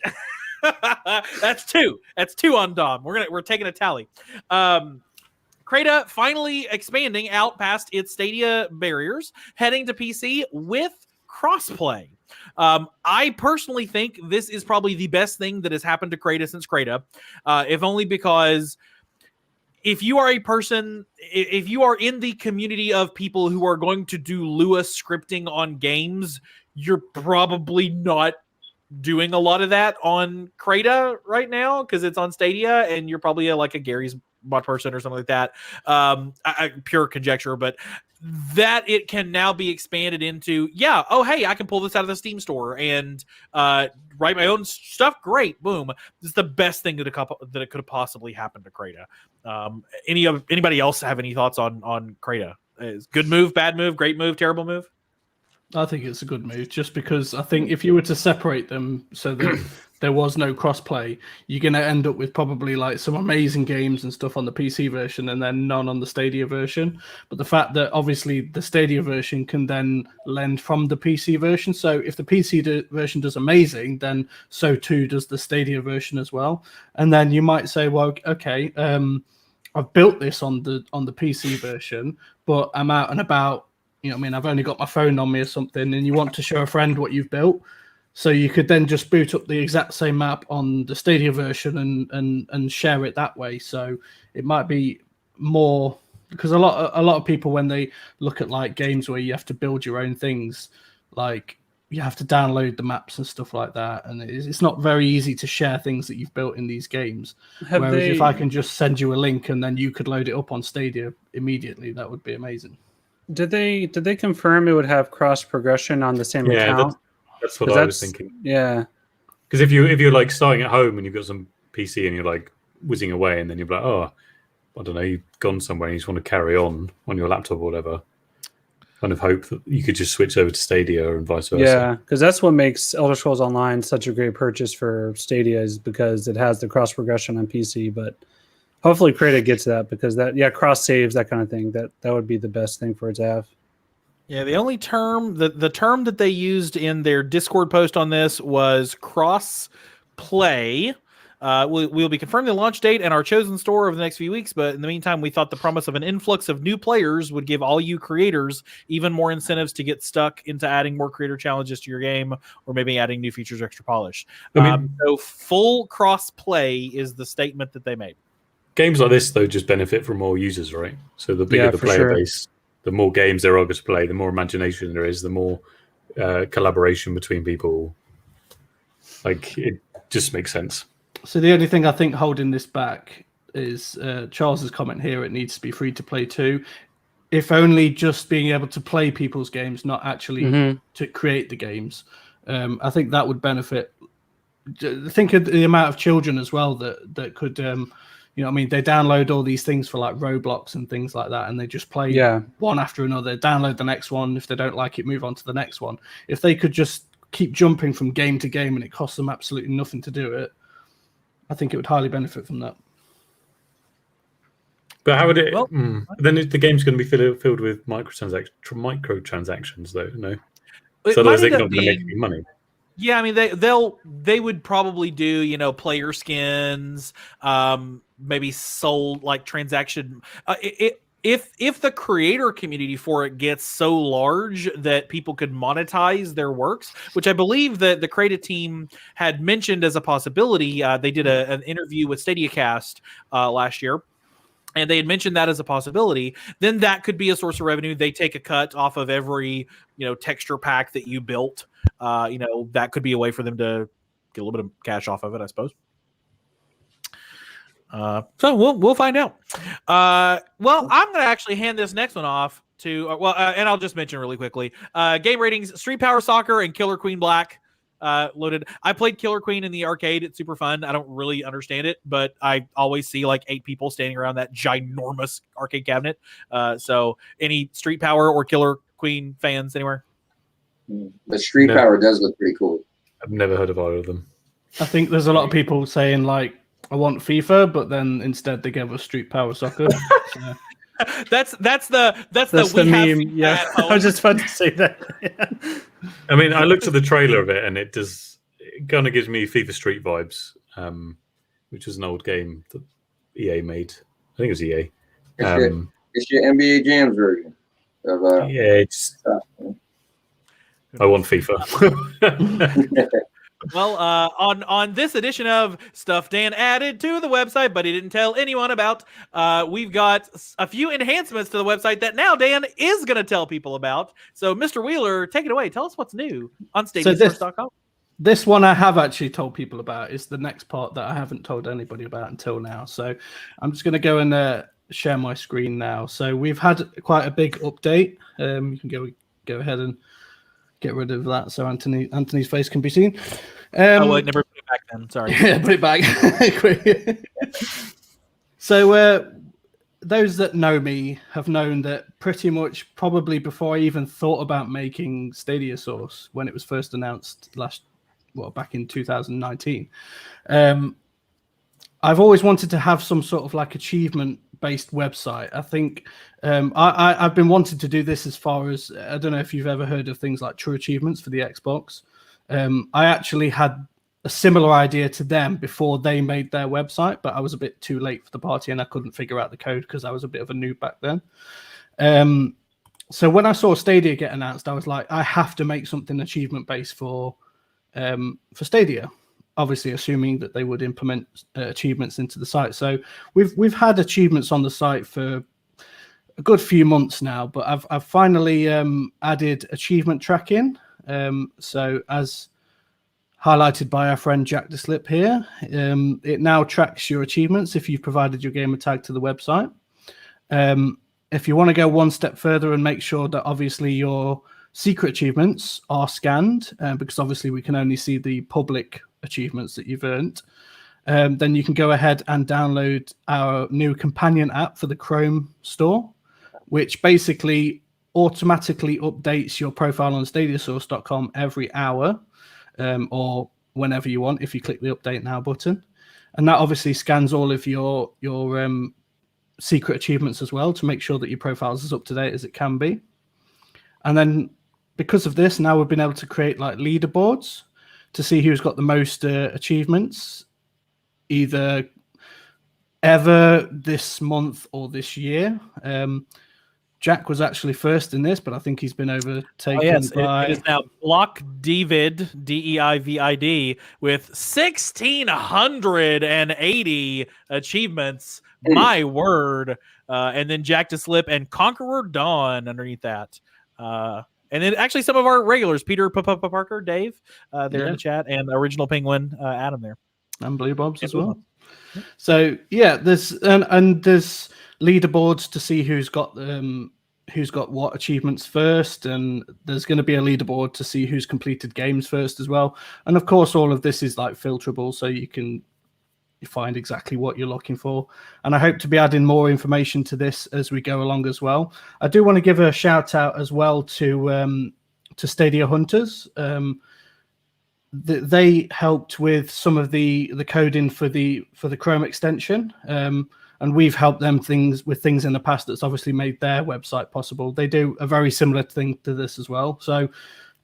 That's two on Dom. We're taking a tally. Crata finally expanding out past its Stadia barriers, heading to PC with crossplay. I personally think this is probably the best thing that has happened to Crata since Crata, if only because if you are a person, if you are in the community of people who are going to do Lua scripting on games, you're probably not doing a lot of that on Crata right now because it's on Stadia, and you're probably like a Gary's bot person or something like that. Pure conjecture, but that it can now be expanded into, hey, I can pull this out of the Steam store and write my own stuff. Great, boom! This is the best thing that it could have possibly happened to Crata. Anybody else have any thoughts on Crata? Is good move, bad move, great move, terrible move? I think it's a good move, just because I think if you were to separate them so that there was no crossplay, you're going to end up with probably like some amazing games and stuff on the PC version and then none on the Stadia version. But the fact that obviously the Stadia version can then lend from the PC version. So if the PC version does amazing, then so too does the Stadia version as well. And then you might say, well, okay, I've built this on the PC version, but I'm out and about. I've only got my phone on me or something, and you want to show a friend what you've built. So you could then just boot up the exact same map on the Stadia version and share it that way. So it might be more, because a lot of people, when they look at like games where you have to build your own things, like you have to download the maps and stuff like that, and it's not very easy to share things that you've built in these games. Whereas if I can just send you a link and then you could load it up on Stadia immediately, that would be amazing. Did they confirm it would have cross progression on the same account? That's what I was thinking. Yeah, because if you're like starting at home and you've got some PC and you're like whizzing away, and then you're like, oh, I don't know, you've gone somewhere and you just want to carry on your laptop or whatever. Kind of hope that you could just switch over to Stadia and vice versa. Yeah, because that's what makes Elder Scrolls Online such a great purchase for Stadia, is because it has the cross progression on PC, but. Hopefully, Crata gets that, because cross saves, that kind of thing. That would be the best thing for it to have. Yeah, the only term the term that they used in their Discord post on this was cross play. We'll be confirming the launch date and our chosen store over the next few weeks. But in the meantime, we thought the promise of an influx of new players would give all you creators even more incentives to get stuck into adding more creator challenges to your game, or maybe adding new features or extra polish. So full cross play is the statement that they made. games like this though just benefit from more users, right? So the bigger the for player sure. base, the more games there are to play, the more imagination there is, the more collaboration between people. Like, it just makes sense. So the only thing I think holding this back is Charles's comment here. It needs to be free to play too. If only just being able to play people's games, not actually to create the games. I think that would benefit. Think of the amount of children as well that could, you know, I mean, they download all these things for like Roblox and things like that, and they just play one after another. Download the next one. If they don't like it, move on to the next one. If they could just keep jumping from game to game and it costs them absolutely nothing to do it, I think it would highly benefit from that. But how would it? Well, then the game's going to be filled with microtransactions, though. No, It so might they're end not up going to make being- any money. Yeah, I mean they would probably do, you know, player skins, maybe sold like transaction. If the creator community for it gets so large that people could monetize their works, which I believe that the creative team had mentioned as a possibility. They did an interview with StadiaCast last year. And they had mentioned that as a possibility, then that could be a source of revenue. They take a cut off of every, you know, texture pack that you built. You know, that could be a way for them to get a little bit of cash off of it, I suppose. So we'll find out. Well, I'm going to actually hand this next one off to, and I'll just mention really quickly, game ratings, Street Power Soccer and Killer Queen Black. Loaded. I played Killer Queen in the arcade. It's super fun. I don't really understand it, but I always see like 8 people standing around that ginormous arcade cabinet. So any Street Power or Killer Queen fans anywhere? The Street Power does look pretty cool. I've never heard of either of them. I think there's a lot of people saying like, I want FIFA, but then instead they gave us Street Power Soccer. So. That's the meme. Yeah, I was just about to say that. I mean, I looked at the trailer of it, and it kind of gives me FIFA Street vibes, which is an old game that EA made. I think it was EA. It's your NBA Jams version. I want FIFA. Well, on this edition of Stuff Dan added to the website, but he didn't tell anyone about, we've got a few enhancements to the website that now Dan is going to tell people about. So, Mr. Wheeler, take it away. Tell us what's new on StadiaSource.com. This one I have actually told people about. Is the next part that I haven't told anybody about until now. So, I'm just going to go and share my screen now. So, we've had quite a big update. You can go ahead and get rid of that so Anthony's face can be seen. I never put it back then. Sorry. Yeah, put it back. So those that know me have known that pretty much probably before I even thought about making Stadia Source when it was first announced back in 2019. I've always wanted to have some sort of like achievement-based website. I think I've been wanting to do this as far as, I don't know if you've ever heard of things like True Achievements for the Xbox. I actually had a similar idea to them before they made their website, but I was a bit too late for the party and I couldn't figure out the code because I was a bit of a noob back then. So when I saw Stadia get announced, I was like, I have to make something achievement-based for Stadia. Obviously, assuming that they would implement achievements into the site. So we've had achievements on the site for a good few months now, but I've finally added achievement tracking. So as highlighted by our friend Jack the Slip here, it now tracks your achievements if you've provided your gamer tag to the website. If you want to go one step further and make sure that obviously your secret achievements are scanned, because obviously we can only see the public achievements that you've earned, then you can go ahead and download our new companion app for the Chrome store, which basically automatically updates your profile on StadiaSource.com every hour, or whenever you want if you click the Update Now button. And that obviously scans all of your secret achievements as well to make sure that your profile is as up to date as it can be. And then because of this, now we've been able to create like leaderboards to see who's got the most achievements, either ever this month or this year. Jack was actually first in this, but I think he's been overtaken Oh, yes, by. it is now Block David, Deivid, with 1,680 achievements. My word. And then Jack to Slip and Conqueror Dawn underneath that. And then actually some of our regulars, Peter Parker, Dave, there in the chat, and Original Penguin, Adam there. And Blue Bobs as well. So yeah, there's and there's leaderboards to see who's got what achievements first, and there's going to be a leaderboard to see who's completed games first as well. And of course, all of this is like filterable, so you can find exactly what you're looking for. And I hope to be adding more information to this as we go along as well. I do want to give a shout out as well to Stadia Hunters. They helped with some of the coding for the Chrome extension, and we've helped them with things in the past that's obviously made their website possible. They do a very similar thing to this as well, so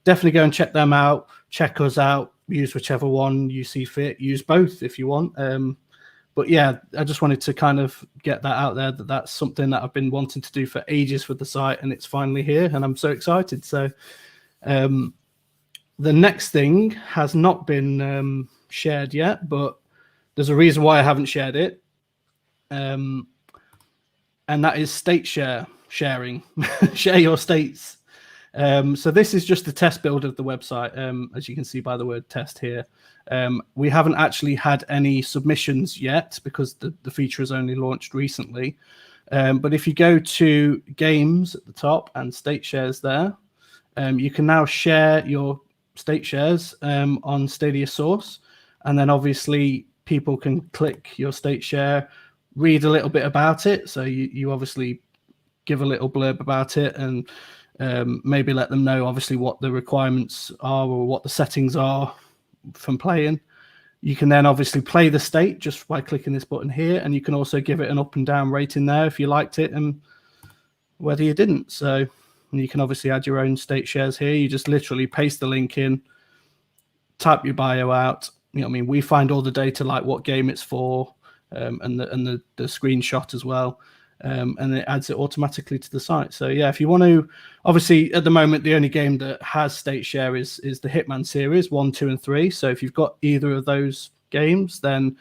definitely go and check them out. Check us out. Use whichever one you see fit. Use both if you want. But yeah, I just wanted to kind of get that out there, that's something that I've been wanting to do for ages for the site, and it's finally here, and I'm so excited. So the next thing has not been shared yet, but there's a reason why I haven't shared it. And that is state sharing. Share your states. So this is just the test build of the website, as you can see by the word test here. We haven't actually had any submissions yet because the feature has only launched recently. But if you go to games at the top and state shares there, you can now share your state shares on Stadia Source, and then obviously people can click your state share, read a little bit about it. So you obviously give a little blurb about it, and maybe let them know obviously what the requirements are or what the settings are from playing. You can then obviously play the state just by clicking this button here, and you can also give it an up and down rating there if you liked it and whether you didn't. So you can obviously add your own state shares here. You just literally paste the link in, type your bio out. You know what I mean? We find all the data, like what game it's for, and the screenshot as well. And it adds it automatically to the site. So yeah, if you want to, obviously at the moment the only game that has state share is the Hitman series 1, 2, and 3. So if you've got either of those games, then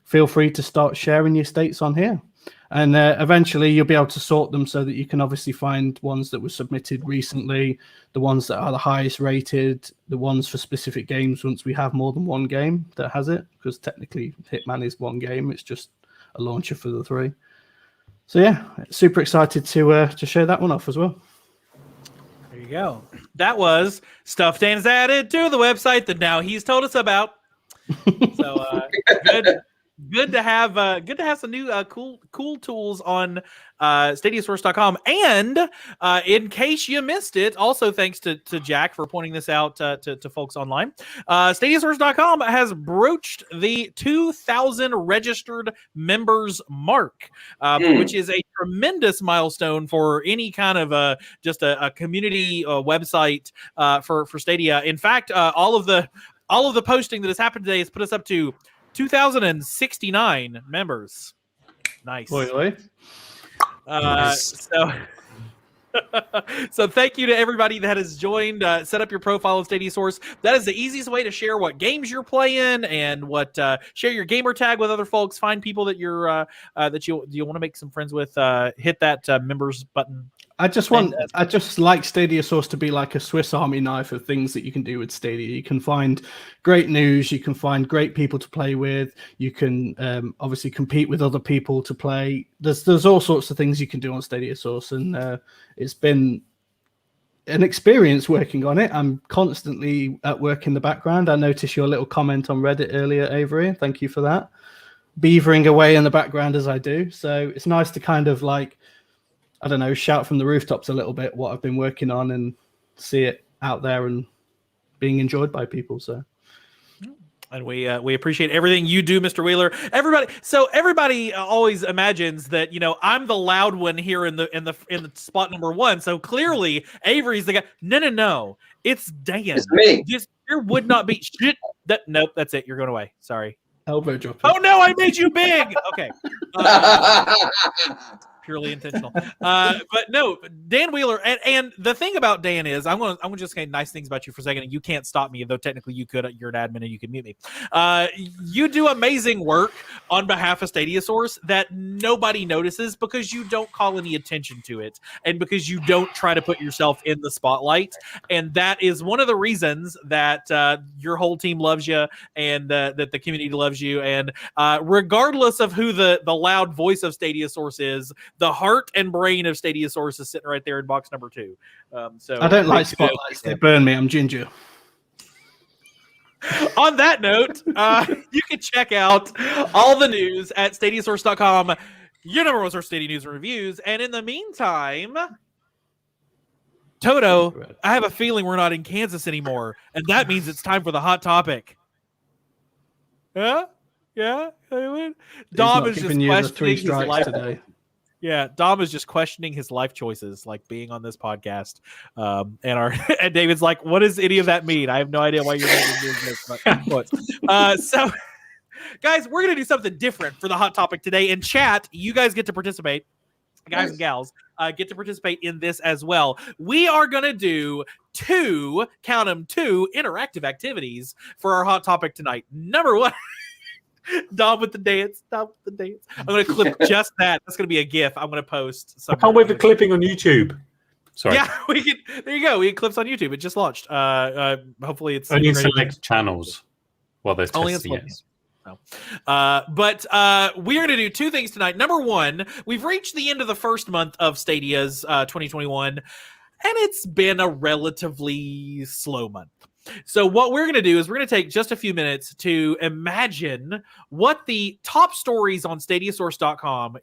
feel free to start sharing your states on here. And eventually you'll be able to sort them so that you can obviously find ones that were submitted recently, the ones that are the highest rated, the ones for specific games once we have more than one game that has it, because technically Hitman is one game, it's just a launcher for the 3. So yeah, super excited to show that one off as well. There you go. That was stuff Dan's added to the website that now he's told us about. So good to have some new cool tools on StadiaSource.com. And in case you missed it, also thanks to Jack for pointing this out to folks online, StadiaSource.com has broached the 2,000 registered members mark, which is a tremendous milestone for any kind of just a community website for Stadia. In fact, all of the posting that has happened today has put us up to 2,069 members. Nice. So thank you to everybody that has joined. Set up your profile on Stadia Source. That is the easiest way to share what games you're playing and what share your gamer tag with other folks. Find people that you're that you want to make some friends with. Hit that members button. I just like Stadia Source to be like a Swiss Army knife of things that you can do with Stadia. You can find great news. You can find great people to play with. You can obviously compete with other people to play. There's all sorts of things you can do on Stadia Source, and it's been an experience working on it. I'm constantly at work in the background. I noticed your little comment on Reddit earlier, Avery. Thank you for that. Beavering away in the background as I do. So it's nice to kind of like, I don't know, shout from the rooftops a little bit what I've been working on and see it out there and being enjoyed by people. So, and we appreciate everything you do, Mr. Wheeler. Everybody always imagines that I'm the loud one here in the spot number 1. So clearly Avery's the guy. No, it's Dan. It's me. There would not be shit. Nope, that's it. You're going away. Sorry. Elbow drop. Oh no, I made you big. Okay. Purely intentional. But no, Dan Wheeler, and the thing about Dan is, I'm gonna just say nice things about you for a second, and you can't stop me, though technically you could. You're an admin and you can mute me. You do amazing work on behalf of Stadia Source that nobody notices because you don't call any attention to it, and because you don't try to put yourself in the spotlight. And that is one of the reasons that your whole team loves you, and that the community loves you. And regardless of who the loud voice of Stadia Source is, the heart and brain of Stadia Source is sitting right there in box number 2. So I don't like spotlights. They burn me. I'm ginger. On that note, you can check out all the news at StadiaSource.com, your number one source Stadia news and reviews. And in the meantime, Toto, I have a feeling we're not in Kansas anymore, and that means it's time for the hot topic. Yeah? Dom is just questioning his 3 strikes life today. Yeah, Dom is just questioning his life choices, like being on this podcast. And David's like, "What does any of that mean? I have no idea why you're making this." So, guys, we're gonna do something different for the hot topic today. In chat, you guys get to participate. Guys and gals get to participate in this as well. We are gonna do 2 interactive activities for our hot topic tonight. Number 1. Dom with the dance. I'm going to clip just that. That's going to be a GIF I'm going to post. I can't wait for clipping on YouTube. Sorry. Yeah, we can. There you go. We can clips on YouTube. It just launched. Hopefully, it's only in select channels while they're testing it. No. But we're going to do 2 things tonight. Number 1, we've reached the end of the first month of Stadia's 2021, and it's been a relatively slow month. So what we're going to do is we're going to take just a few minutes to imagine what the top stories on StadiaSource.com,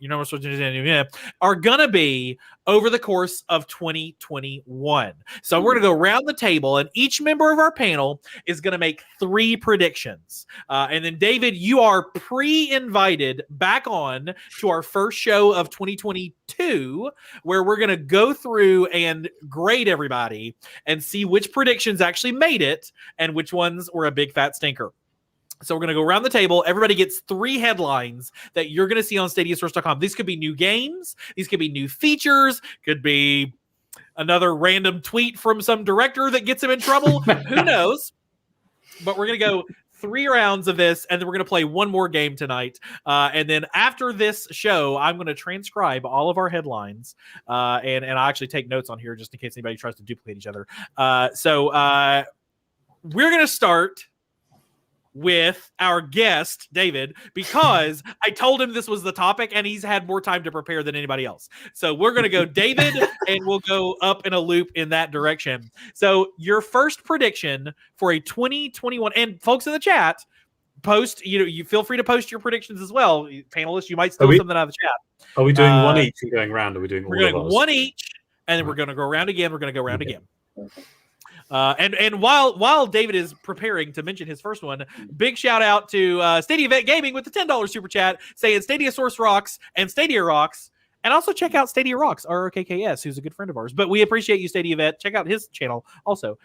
are going to be over the course of 2021. So we're going to go around the table, and each member of our panel is going to make 3 predictions. And then, David, you are pre-invited back on to our first show of 2022, where we're going to go through and grade everybody and see which predictions actually made it and which ones were a big fat stinker. So we're going to go around the table. Everybody gets 3 headlines that you're going to see on StadiaSource.com. These could be new games. These could be new features. Could be another random tweet from some director that gets him in trouble. Who knows? But we're going to go 3 rounds of this, and then we're going to play 1 more game tonight. And then after this show, I'm going to transcribe all of our headlines, and I actually take notes on here just in case anybody tries to duplicate each other. So we're going to start with our guest, David, because I told him this was the topic, and he's had more time to prepare than anybody else. So we're going to go David, and we'll go up in a loop in that direction. So your first prediction for a 2021, and folks in the chat, post, you feel free to post your predictions as well. Panelists, you might steal something out of the chat. Are we doing 1 each and going round? Or are we doing we're all going of us? 1 each, and then we're going to go around again. We're going to go around again. And while David is preparing to mention his first one, big shout out to Stadia Vet Gaming with the $10 super chat saying Stadia Source rocks and Stadia rocks. And also check out Stadia Rocks, ROKKS, who's a good friend of ours. But we appreciate you, Stadia Vet. Check out his channel also.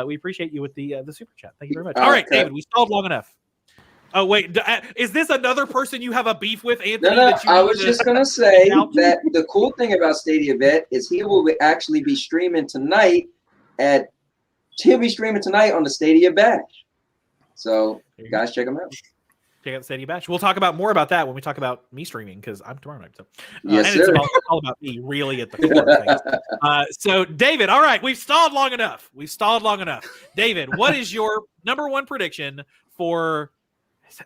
We appreciate you with the super chat. Thank you very much. All right, David, we stalled long enough. Oh, wait. Is this another person you have a beef with, Anthony? No. I was just going to say that the cool thing about Stadia Vet is he will actually be streaming tonight He'll be streaming tonight on the Stadia Bash. So, guys, check him out. Check out the Stadia Bash. We'll talk more about that when we talk about me streaming, because I'm tomorrow night. So, yes, and sir. It's all about me, really, at the core of things. So, David, all right, we've stalled long enough. David, what is your number 1 prediction for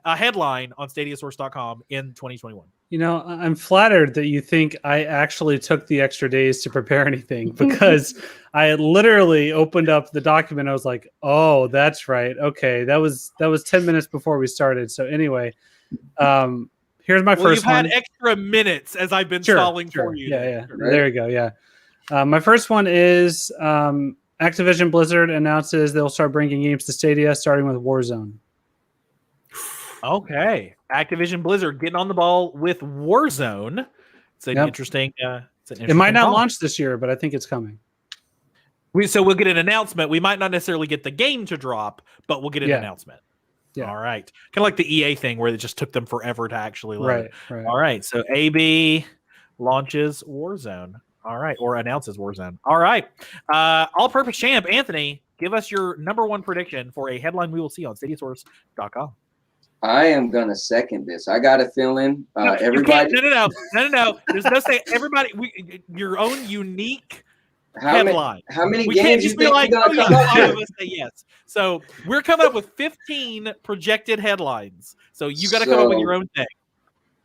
a headline on StadiaSource.com in 2021? I'm flattered that you think I actually took the extra days to prepare anything, because I had literally opened up the document. I was like, oh, that's right. Okay. That was 10 minutes before we started. So anyway, here's my first one. You've had extra minutes as I've been stalling for you. Yeah. Right. There you go. Yeah. My first one is Activision Blizzard announces they'll start bringing games to Stadia, starting with Warzone. Okay, Activision Blizzard getting on the ball with Warzone. It's an interesting. It might not launch this year, but I think it's coming. So we'll get an announcement. We might not necessarily get the game to drop, but we'll get an announcement. Yeah. All right. Kind of like the EA thing where it just took them forever to actually load. Right. All right. So AB, launches Warzone. All right, or announces Warzone. All right. All-purpose champ, Anthony, give us your number one prediction for a headline we will see on StadiaSource.com. I am gonna second this. I got a feeling everybody. No. There's no say. Everybody, your own unique headline. How many We games can't you just be think like, we're gonna oh, come yeah, up 5 of with? us say yes. So we're coming up with 15 projected headlines. So you got to come up with your own thing.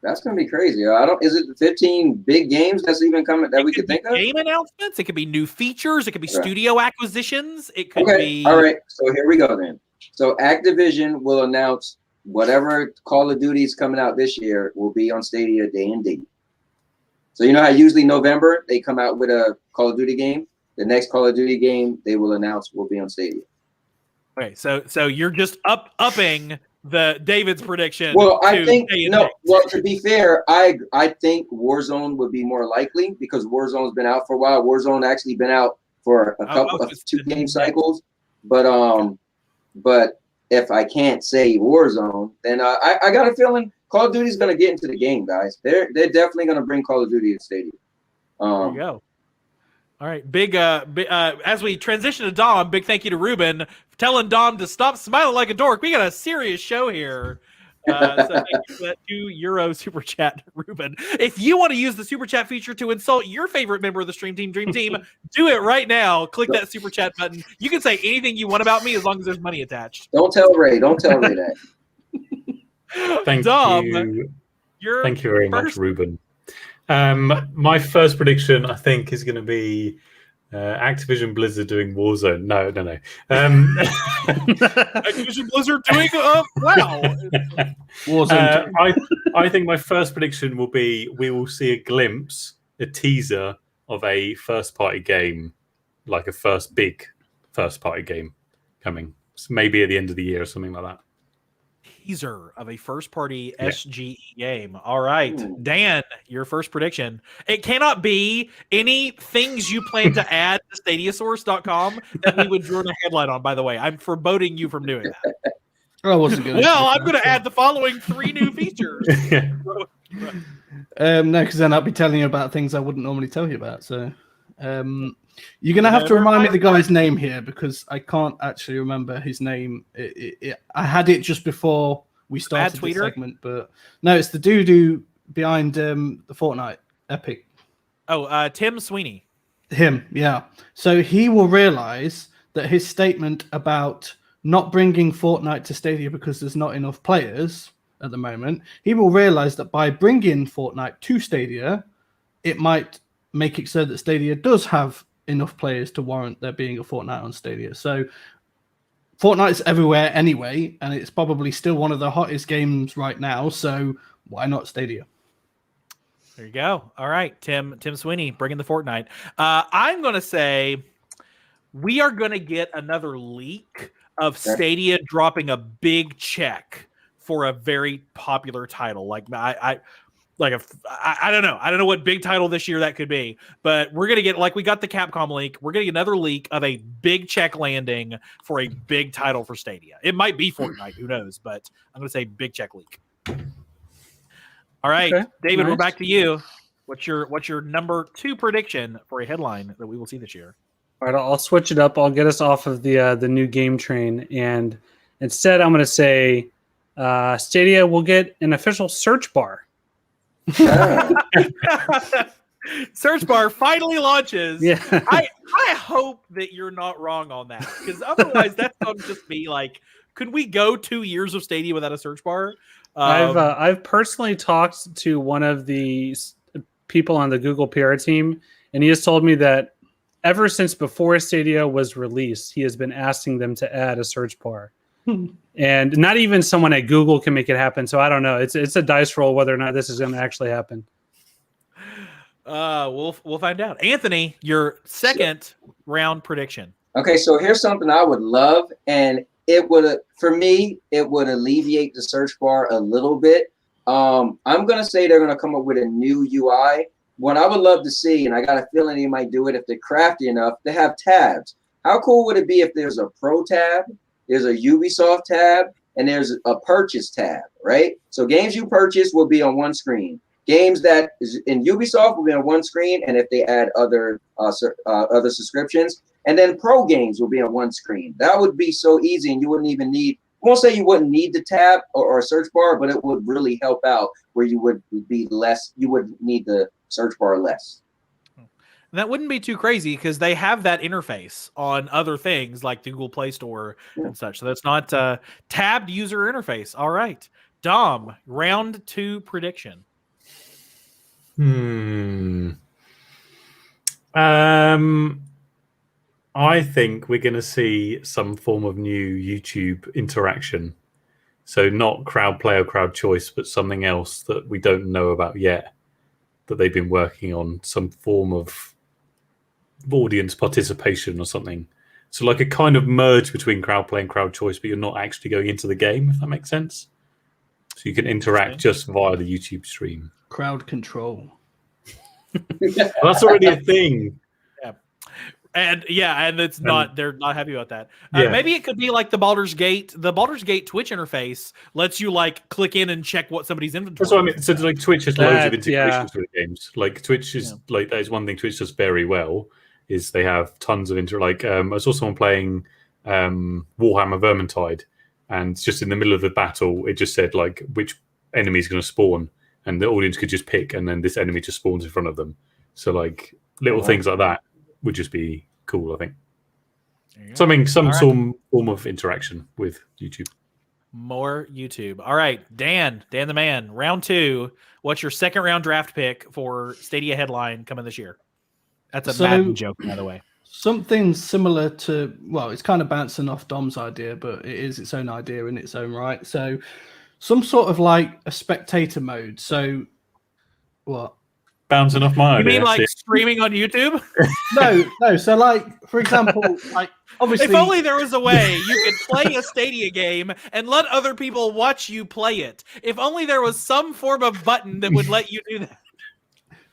That's gonna be crazy. I don't. Is it 15 big games that's even coming that we could think of? Game announcements. It could be new features. It could be studio acquisitions. It could be. All right. So here we go then. So Activision will announce whatever Call of Duty is coming out this year will be on Stadia day and date. So you know how usually November they come out with a Call of Duty game. The next Call of Duty game they will announce will be on Stadia. Okay, so you're just upping the David's prediction. Well, I think no. Well, to be fair, I think Warzone would be more likely because Warzone's been out for a while. Warzone actually been out for a couple of 2 game cycles, but if I can't say Warzone, then I got a feeling Call of Duty's going to get into the game, guys. They're definitely going to bring Call of Duty to Stadia. There you go. All right, big as we transition to Dom, big thank you to Ruben for telling Dom to stop smiling like a dork. We got a serious show here. So thank you for that €2 super chat, Ruben. If you want to use the super chat feature to insult your favorite member of the Stream Team Dream Team, do it right now. Click that super chat button. You can say anything you want about me as long as there's money attached. Don't tell Ray that. Thank Dom, you. Thank you very much, Ruben. My first prediction, I think, is going to be Activision Blizzard doing Warzone. No. Activision Blizzard doing wow. Warzone. I think my first prediction will be we will see a glimpse, a teaser of a first-party game, like a big first-party game coming, maybe at the end of the year or something like that. Teaser of a first-party SGE game. All right, Dan, your first prediction. It cannot be any things you plan to add to StadiaSource.com that we would draw a headline on. By the way, I'm forbidding you from doing that. I wasn't going. Well, I'm going to add the following 3 new features. No, because then I'll be telling you about things I wouldn't normally tell you about. So, you're gonna have to remind me the guy's name here because I can't actually remember his name. I had it just before we started the segment, but no, it's the dude behind the Fortnite Epic. Oh, Tim Sweeney. Him, yeah. So he will realize that his statement about not bringing Fortnite to Stadia because there's not enough players at the moment, he will realize that by bringing Fortnite to Stadia, it might make it so that Stadia does have enough players to warrant there being a Fortnite on Stadia. So Fortnite's everywhere anyway, and it's probably still one of the hottest games right now. So why not Stadia? There you go. All right, Tim Sweeney bringing the Fortnite. I'm going to say we are going to get another leak of Stadia dropping a big check for a very popular title. Like I don't know. I don't know what big title this year that could be, but we're going to get, like we got the Capcom leak, we're getting another leak of a big check landing for a big title for Stadia. It might be Fortnite, who knows, but I'm going to say big check leak. All right, okay, David, nice. We're back to you. What's your number 2 prediction for a headline that we will see this year? All right, I'll switch it up. I'll get us off of the new game train, and instead I'm going to say Stadia will get an official search bar. Search bar finally launches. Yeah. I hope that you're not wrong on that, because otherwise that's going to just be like, could we go 2 years of Stadia without a search bar? I've personally talked to one of the people on the Google PR team, and he has told me that ever since before Stadia was released, he has been asking them to add a search bar. And not even someone at Google can make it happen. So I don't know. It's a dice roll whether or not this is going to actually happen. We'll find out. Anthony, your second round prediction. Okay, so here's something I would love, and it would, for me, it would alleviate the search bar a little bit. I'm going to say they're going to come up with a new UI. What I would love to see, and I got a feeling they might do it if they're crafty enough, they have tabs. How cool would it be if there's a Pro tab, there's a Ubisoft tab, and there's a purchase tab, right? So games you purchase will be on one screen. games that is in Ubisoft will be on one screen, and if they add other subscriptions, and then pro games will be on one screen. That would be so easy, and you wouldn't even need. I won't say you wouldn't need the tab or search bar, but it would really help out where you would be less. You would need the search bar less. That wouldn't be too crazy because they have that interface on other things like the Google Play Store and such. So that's not a tabbed user interface. All right. Dom, round 2 prediction. I think we're going to see some form of new YouTube interaction. So not crowd play or crowd choice, but something else that we don't know about yet that they've been working on, some form of audience participation or something. So like a kind of merge between crowd play and crowd choice, but you're not actually going into the game, if that makes sense. So you can interact just via the YouTube stream. Crowd control. Well, that's already a thing. And it's not, they're not happy about that. Yeah. Maybe it could be like the Baldur's Gate Twitch interface lets you like click in and check what somebody's inventory. That's what I mean. So like Twitch has loads of integrations yeah. with games. Like Twitch is like, that is one thing Twitch does very well, is they have tons of I saw someone playing Warhammer Vermintide, and just in the middle of the battle, it just said like which enemy is going to spawn, and the audience could just pick, and then this enemy just spawns in front of them. So like little things like that would just be cool, I think. Some form of interaction with YouTube. More YouTube. All right, Dan the man. Round 2. What's your second round draft pick for Stadia headline coming this year? That's a Madden joke, by the way. Something similar to, well, it's kind of bouncing off Dom's idea, but it is its own idea in its own right. So some sort of like a spectator mode. So what? Bouncing off my idea. You mean like streaming on YouTube? No. So like, for example, like obviously, if only there was a way you could play a Stadia game and let other people watch you play it. If only there was some form of button that would let you do that.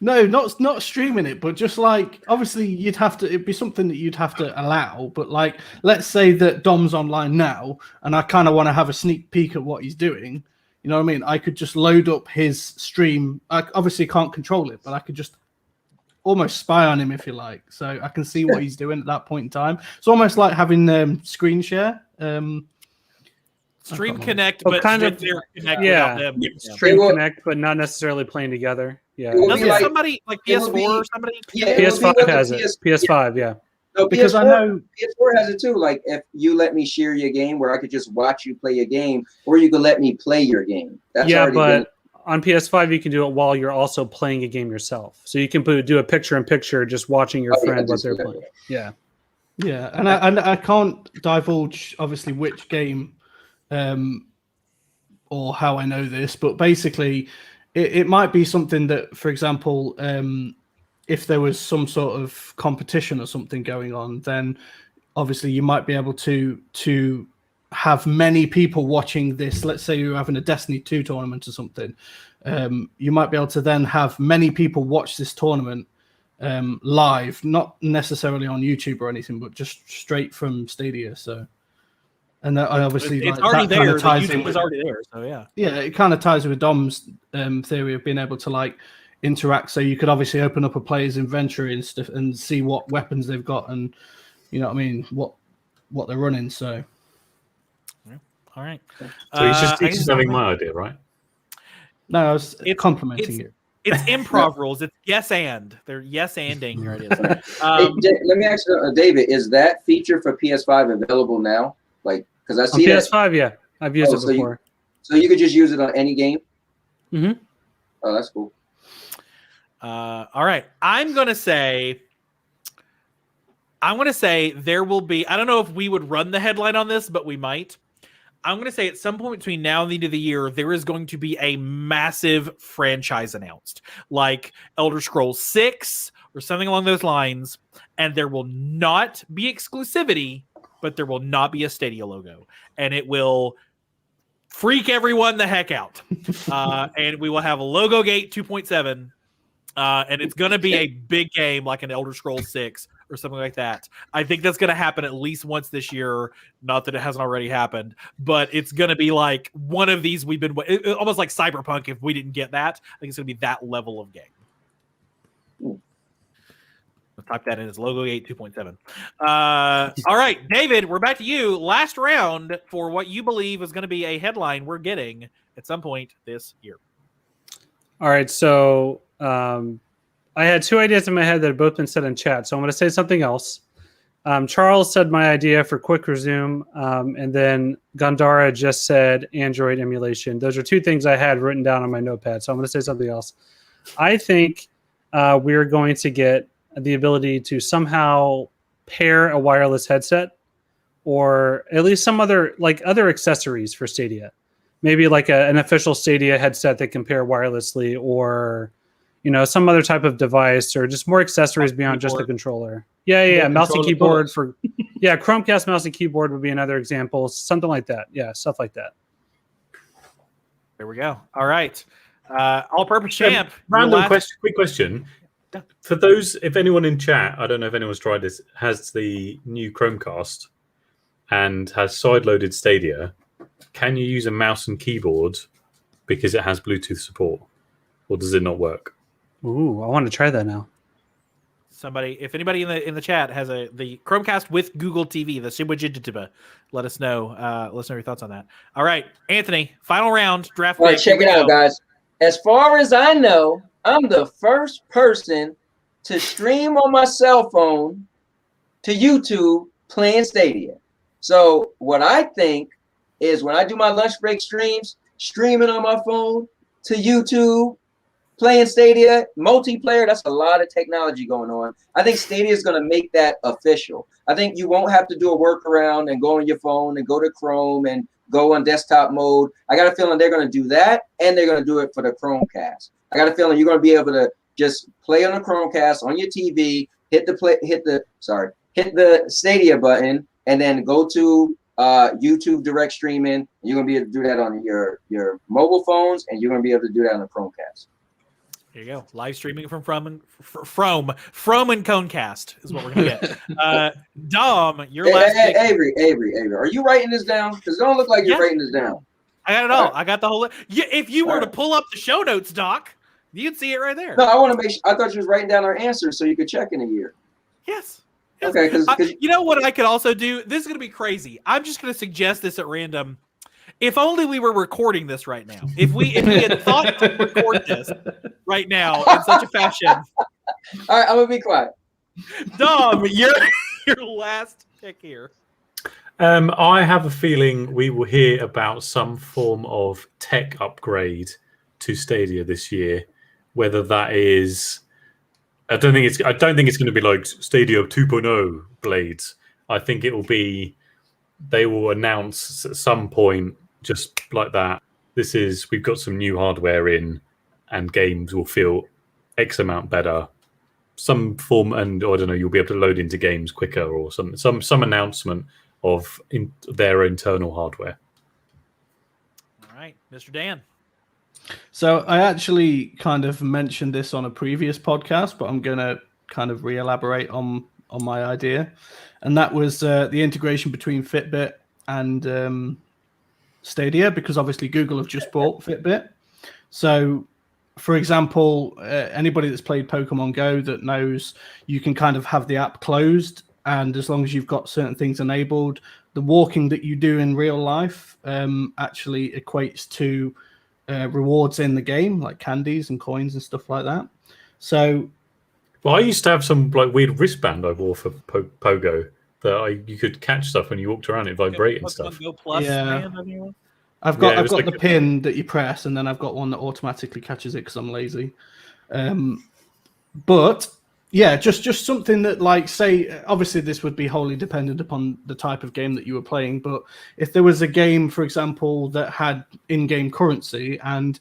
No, not streaming it, but just like obviously it'd be something that you'd have to allow. But like, let's say that Dom's online now, and I kind of want to have a sneak peek at what he's doing. You know what I mean? I could just load up his stream. I obviously can't control it, but I could just almost spy on him if you like. So I can see what he's doing at that point in time. It's almost like having screen share. Stream Connect, but kind of Connect without them. Stream Connect, but not necessarily playing together. Yeah. Doesn't somebody like PS4 or somebody? Yeah, PS5 has it. PS5, yeah. No, Because PS4, I know PS4 has it too. Like if you let me share your game, where I could just watch you play a game, or you could let me play your game. That's but on PS5 you can do it while you're also playing a game yourself. So you can do a picture-in-picture, just watching your friend what they're playing. Yeah. Yeah, and I can't divulge obviously which game or how I know this, but basically it might be something that, for example, if there was some sort of competition or something going on, then obviously you might be able to have many people watching this. Let's say you're having a Destiny 2 tournament or something. You might be able to then have many people watch this tournament live, not necessarily on YouTube or anything, but just straight from Stadia. So, and obviously it's like, already that kind there. of ties YouTube is already there. So yeah, it kind of ties with Dom's theory of being able to like interact. So you could obviously open up a player's inventory and stuff and see what weapons they've got, and you know what I mean, what they're running. So, all right. So he's just having my idea, right? No, I was complimenting you. It's improv rules. It's yes and. They're yes anding your ideas. Let me ask you, David, is that feature for PS5 available now? Like, because I see on PS5, yeah, I've used it before. So you could just use it on any game. Mm-hmm. Oh, that's cool. All right, I'm gonna say there will be. I don't know if we would run the headline on this, but we might. I'm going to say at some point between now and the end of the year, there is going to be a massive franchise announced, like Elder Scrolls 6 or something along those lines. And there will not be exclusivity, but there will not be a Stadia logo. And it will freak everyone the heck out. And we will have a Logo Gate 2.7. And it's going to be a big game like an Elder Scrolls 6 or something like that. I think that's going to happen at least once this year. Not that it hasn't already happened, but it's going to be like one of these we've been almost like Cyberpunk. If we didn't get that, I think it's going to be that level of game. I'll type that in as Logo Gate 2.7. All right, David, we're back to you. Last round for what you believe is going to be a headline we're getting at some point this year. All right, so I had two ideas in my head that have both been said in chat, so I'm going to say something else. Charles said my idea for quick resume, and then Gandara just said Android emulation. Those are two things I had written down on my notepad, so I'm going to say something else. I think we're going to get the ability to somehow pair a wireless headset, or at least some other accessories for Stadia. Maybe like an official Stadia headset that can pair wirelessly, or some other type of device, or just more accessories beyond just the controller. Yeah. Mouse and keyboard Chromecast mouse and keyboard would be another example. Something like that. Yeah, stuff like that. There we go. All right. All-purpose champ. Quick question. For those, if anyone in chat, I don't know if anyone's tried this, has the new Chromecast and has side-loaded Stadia, can you use a mouse and keyboard because it has Bluetooth support, or does it not work? Ooh, I want to try that now. If anybody in the chat has the Chromecast with Google TV, the Subwajitaba, let us know. Let us know your thoughts on that. All right, Anthony, final round draft. All right, check it out, guys. As far as I know, I'm the first person to stream on my cell phone to YouTube playing Stadia. So what I think is when I do my lunch break streams, streaming on my phone to YouTube, playing Stadia, multiplayer, that's a lot of technology going on. I think Stadia is going to make that official. I think you won't have to do a workaround and go on your phone and go to Chrome and go on desktop mode. I got a feeling they're going to do that, and they're going to do it for the Chromecast. I got a feeling you're going to be able to just play on the Chromecast on your TV, hit the Stadia button, and then go to YouTube direct streaming. You're going to be able to do that on your mobile phones, and you're going to be able to do that on the Chromecast. There you go. Live streaming from and Conecast is what we're going to get. Dom, your last pick. Avery, are you writing this down? Because it don't look like you're writing this down. I got it all. I got the whole. If you were to pull up the show notes, Doc, you'd see it right there. No, I want to make sure. I thought you was writing down our answers so you could check in a year. Yes. Okay. Because you know what I could also do? This is going to be crazy. I'm just going to suggest this at random. If only we were recording this right now. If we had thought to record this right now in such a fashion. All right, I'm gonna be quiet. Dom, your last pick here. I have a feeling we will hear about some form of tech upgrade to Stadia this year. Whether that is, I don't think it's going to be like Stadia 2.0 blades. I think it will be. They will announce at some point, just like that. We've got some new hardware in, and games will feel X amount better. Some form, and I don't know, you'll be able to load into games quicker, or some announcement of their internal hardware. All right, Mr. Dan. So I actually kind of mentioned this on a previous podcast, but I'm going to kind of re-elaborate on my idea. And that was the integration between Fitbit and Stadia, because obviously Google have just bought Fitbit. So, for example, anybody that's played Pokemon Go that knows you can kind of have the app closed, and as long as you've got certain things enabled, the walking that you do in real life actually equates to rewards in the game, like candies and coins and stuff like that. So, well, I used to have some like weird wristband I wore for Pogo that you could catch stuff when you walked around, it vibrate and stuff. Go Plus, yeah. Man, I've got the pin that you press, and then I've got one that automatically catches it because I'm lazy. But yeah, just something that, like, say, obviously this would be wholly dependent upon the type of game that you were playing. But if there was a game, for example, that had in-game currency, and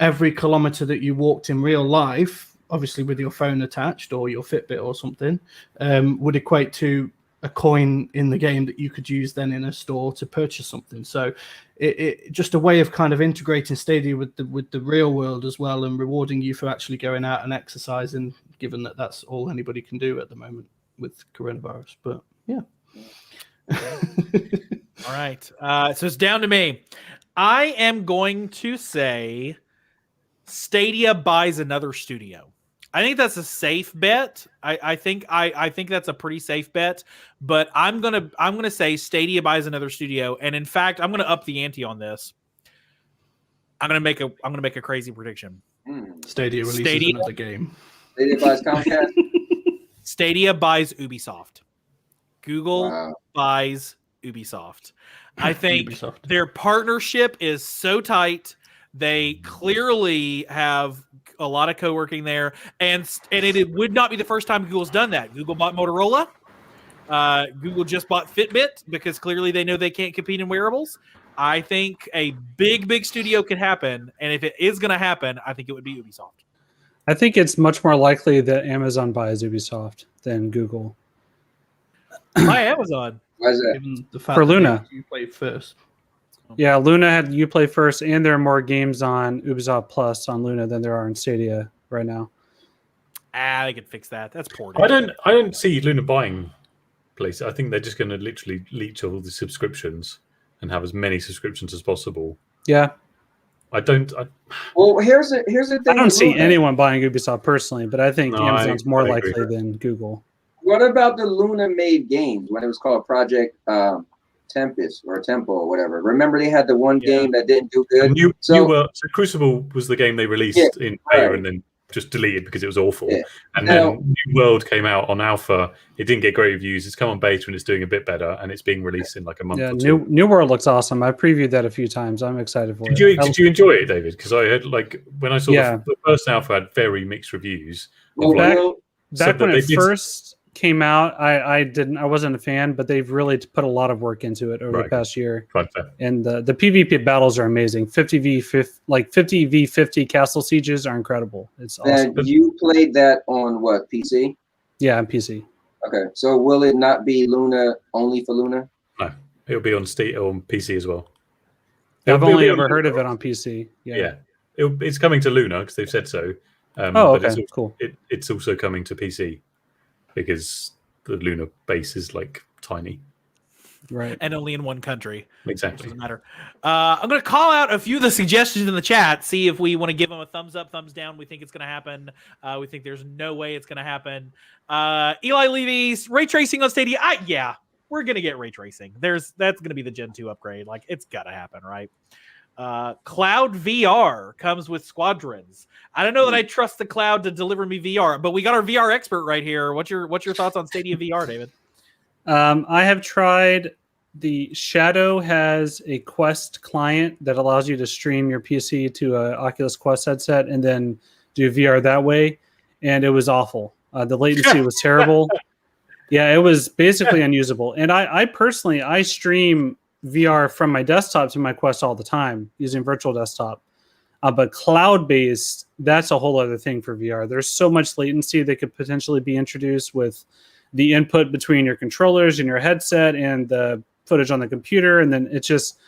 every kilometer that you walked in real life, obviously with your phone attached or your Fitbit or something, would equate to a coin in the game that you could use then in a store to purchase something. So it just a way of kind of integrating Stadia with the real world as well, and rewarding you for actually going out and exercising, given that that's all anybody can do at the moment with coronavirus. But yeah. All right. So it's down to me. I am going to say Stadia buys another studio. I think that's a safe bet. I think that's a pretty safe bet. But I'm gonna say Stadia buys another studio, and in fact, I'm gonna up the ante on this. I'm gonna make a crazy prediction. Stadia releases another game. Stadia buys Comcast. Stadia buys Ubisoft. Google buys Ubisoft. I think their partnership is so tight. They clearly have a lot of co-working there, and it would not be the first time Google's done that. Google bought Motorola. Google just bought Fitbit because clearly they know they can't compete in wearables. I think a big studio could happen, and if it is going to happen, I think it would be Ubisoft. I think it's much more likely that Amazon buys Ubisoft than Google. By Amazon. Why is that? Given the fact For that Luna. you played first. Yeah, Luna had Uplay first, and there are more games on Ubisoft Plus on Luna than there are in Stadia right now. They could fix that. That's poor. I don't see Luna buying places. I think they're just going to literally leech all the subscriptions and have as many subscriptions as possible. Yeah. Well, here's the thing. I don't with see Luna. anyone buying Ubisoft personally, but I think No, Amazon's more I agree. likely than Google. What about the Luna made games when it was called Project Tempest or Tempo or whatever? Remember they had the one game that didn't do good. So Crucible was the game they released in beta and then just deleted because it was awful. Yeah. And then New World came out on alpha. It didn't get great reviews. It's come on beta and it's doing a bit better, and it's being released in like a month or two. New World looks awesome. I previewed that a few times. I'm excited for it. Did you enjoy it, David? Because I had when I saw the first alpha had very mixed reviews. Back when it first came out, I wasn't a fan, but they've really put a lot of work into it over the past year. And the PvP battles are amazing. 50v50 castle sieges are incredible. It's awesome. And you played that on what, PC? Yeah, on PC. Okay, so will it not be Luna only for Luna? No, it'll be on Steam or on PC as well. I've only ever heard of it on PC. Yeah. It's coming to Luna because they've said so. Okay, cool. It's also coming to PC because the Luna base is like tiny. Right. And only in one country. Exactly. Doesn't matter. I'm going to call out a few of the suggestions in the chat, see if we want to give them a thumbs up, thumbs down. We think it's going to happen. We think there's no way it's going to happen. Eli Levy's ray tracing on Stadia. We're going to get ray tracing. That's going to be the Gen 2 upgrade. Like, it's got to happen, right? Cloud VR comes with Squadrons. I don't know that I trust the cloud to deliver me VR, but we got our VR expert right here. What's your thoughts on Stadia VR, David? I have tried. The Shadow has a Quest client that allows you to stream your PC to an Oculus Quest headset and then do VR that way, and it was awful. The latency was terrible. Yeah, it was basically unusable. And I personally stream VR from my desktop to my Quest all the time using virtual desktop. But cloud-based, that's a whole other thing for VR. There's so much latency that could potentially be introduced with the input between your controllers and your headset and the footage on the computer. And then it's just,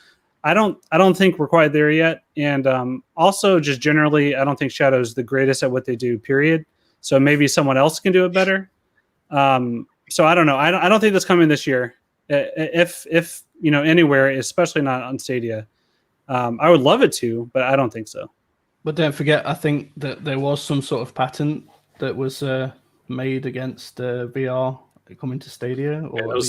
I don't think we're quite there yet. And also just generally, I don't think Shadow's the greatest at what they do, period. So maybe someone else can do it better. So I don't know. I don't think that's coming this year. If anywhere, especially not on Stadia. I would love it to, but I don't think so. But don't forget, I think that there was some sort of patent that was made against VR coming to Stadia. Or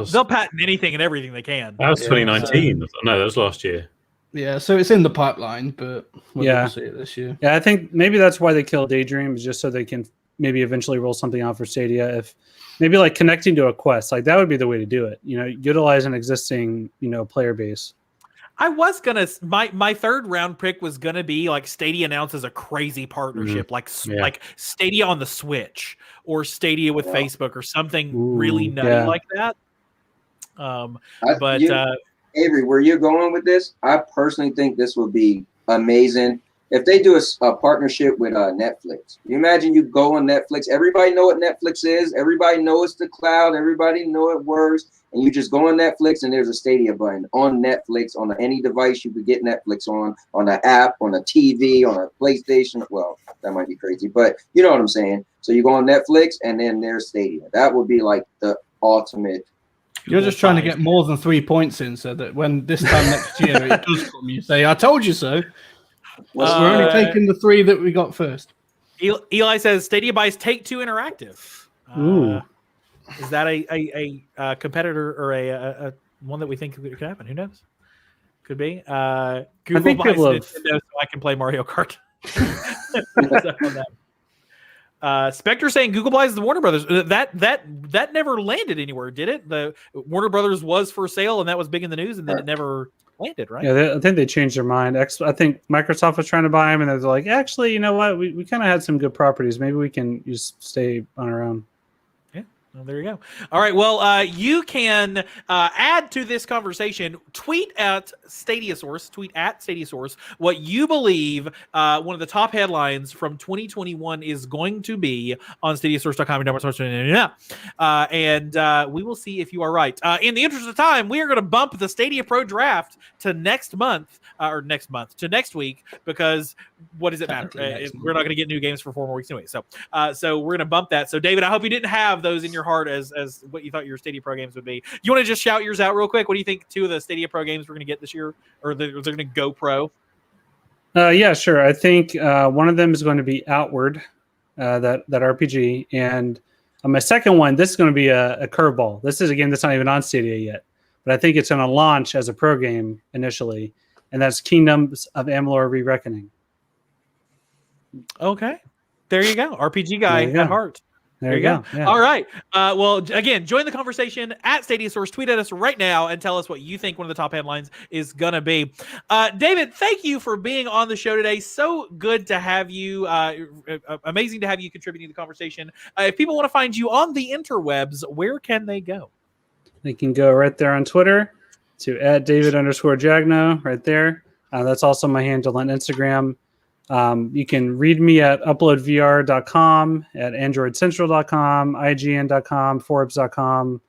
they'll patent anything and everything they can. That was 2019. No, that was last year. Yeah, so it's in the pipeline, but we'll see it this year. Yeah, I think maybe that's why they killed Daydream, is just so they can maybe eventually roll something out for Stadia. If maybe like connecting to a Quest, like that would be the way to do it. Utilize an existing player base. I was gonna my third round pick was gonna be like Stadia announces a crazy partnership, like Stadia on the Switch or Stadia with Facebook or something really nutty like that. Avery, where you're going with this, I personally think this would be amazing if they do a partnership with Netflix. You imagine you go on Netflix, everybody know what Netflix is, everybody knows the cloud, everybody know it works. and you just go on Netflix, and there's a Stadia button on Netflix on any device you could get Netflix on an app, on a TV, on a PlayStation. Well, that might be crazy, but you know what I'm saying. So you go on Netflix, and then there's Stadia. That would be like the ultimate. You're just trying to get more than 3 points in, so that when this time next year it does come, you say, "I told you so." We're only taking the 3 that we got first. Eli says Stadia buys Take-Two Interactive. Ooh. Is that a competitor or a one that we think could happen? Who knows? Could be. Google think buys people have- Nintendo so I can play Mario Kart. Spectre saying Google buys the Warner Brothers. That never landed anywhere, did it? The Warner Brothers was for sale, and that was big in the news, and then it never landed, right? Yeah, I think they changed their mind. I think Microsoft was trying to buy them, and they're like, actually, you know what? We kind of had some good properties. Maybe we can just stay on our own. Well, there you go. All right. Well, you can add to this conversation. Tweet at StadiaSource. Tweet at StadiaSource what you believe one of the top headlines from 2021 is going to be on StadiaSource.com. And we will see if you are right. In the interest of time, we are going to bump the Stadia Pro draft to next week, because what does it matter? We're not going to get new games for 4 more weeks anyway. So we're going to bump that. So David, I hope you didn't have those in your heart as what you thought your Stadia Pro games would be. You want to just shout yours out real quick? What do you think 2 of the Stadia Pro games we're going to get this year, or they're going to go pro? Yeah, sure. I think one of them is going to be Outward, that RPG, and my second one, this is going to be a curveball. This is a game that's not even on Stadia yet, but I think it's going to launch as a pro game initially, and that's Kingdoms of Amalur: Re-Reckoning. Okay, there you go. RPG guy at heart. There you go. Yeah. All right. Well, again, join the conversation at StadiaSource. Tweet at us right now and tell us what you think one of the top headlines is going to be. David, thank you for being on the show today. So good to have you. Amazing to have you contributing to the conversation. If people want to find you on the interwebs, where can they go? They can go right there on Twitter to @David_Jagneaux right there. That's also my handle on Instagram. You can read me at uploadvr.com, at androidcentral.com, ign.com, forbes.com.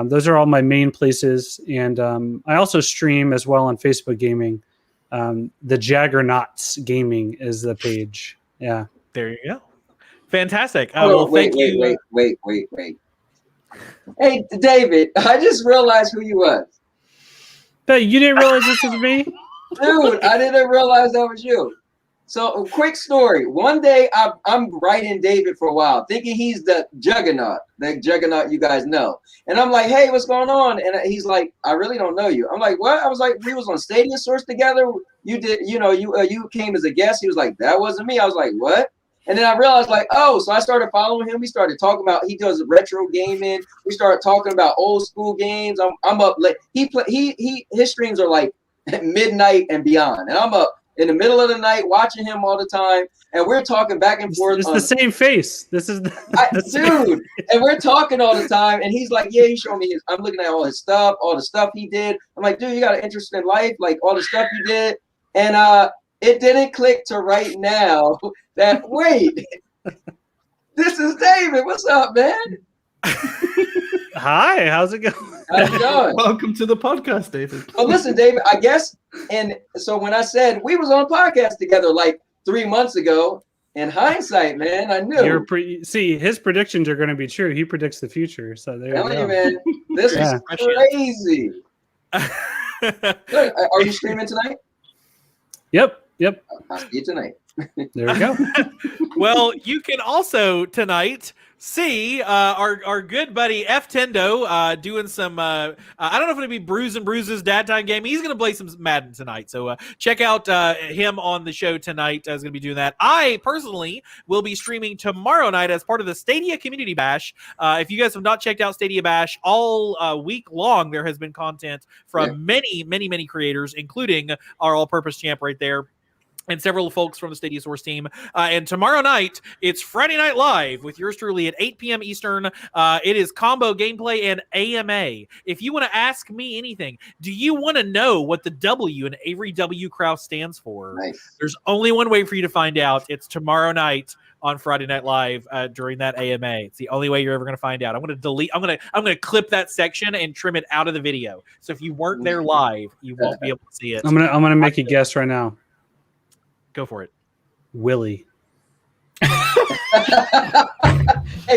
Those are all my main places. And I also stream as well on Facebook Gaming. The Jaggernauts Gaming is the page. Yeah. There you go. Fantastic. Wait. Hey, David, I just realized who you was. But you didn't realize this was me? Dude, I didn't realize that was you. So, a quick story. One day, I'm writing David for a while, thinking he's the Juggernaut you guys know. And I'm like, hey, what's going on? And he's like, I really don't know you. I'm like, what? I was like, we was on Stadia Source together. You did, you came as a guest. He was like, that wasn't me. I was like, what? And then I realized, like, oh, so I started following him. We started talking about, he does retro gaming. We started talking about old school games. I'm up late. His streams are like midnight and beyond. And I'm up in the middle of the night watching him all the time. And we're talking back and forth. It's the same face. This is dude. And we're talking all the time. And he's like, yeah, he's showing me I'm looking at all his stuff, all the stuff he did. I'm like, dude, you got an interesting life, like all the stuff you did. And it didn't click to right now that, wait, this is David. What's up, man? Hi, how's it going? How's it going? Welcome to the podcast, David. Oh, listen, David, I guess, and so when I said we was on a podcast together like 3 months ago, in hindsight, man, I knew. See, his predictions are going to be true. He predicts the future. So there you go. Man, this is crazy. Good. Are you streaming tonight? Yep. I'll see you tonight. There we go. Well, you can also tonight see our good buddy F Tendo doing some I don't know if it'll be Brews and Bruises dad time game. He's gonna play some Madden tonight, so check out him on the show tonight. I was gonna be doing that. I personally will be streaming tomorrow night as part of the Stadia Community Bash. If you guys have not checked out Stadia Bash, all week long there has been content from many creators, including our all-purpose champ right there, and several folks from the Stadia Source team. And tomorrow night, it's Friday Night Live with yours truly at 8 p.m. Eastern. It is combo gameplay and AMA. If you want to ask me anything, do you want to know what the W in Avery W. Krause stands for? Nice. There's only one way for you to find out. It's tomorrow night on Friday Night Live during that AMA. It's the only way you're ever going to find out. I'm going to clip that section and trim it out of the video. So if you weren't there live, you won't be able to see it. I'm gonna make a guess right now. Go for it. Willie. Hey,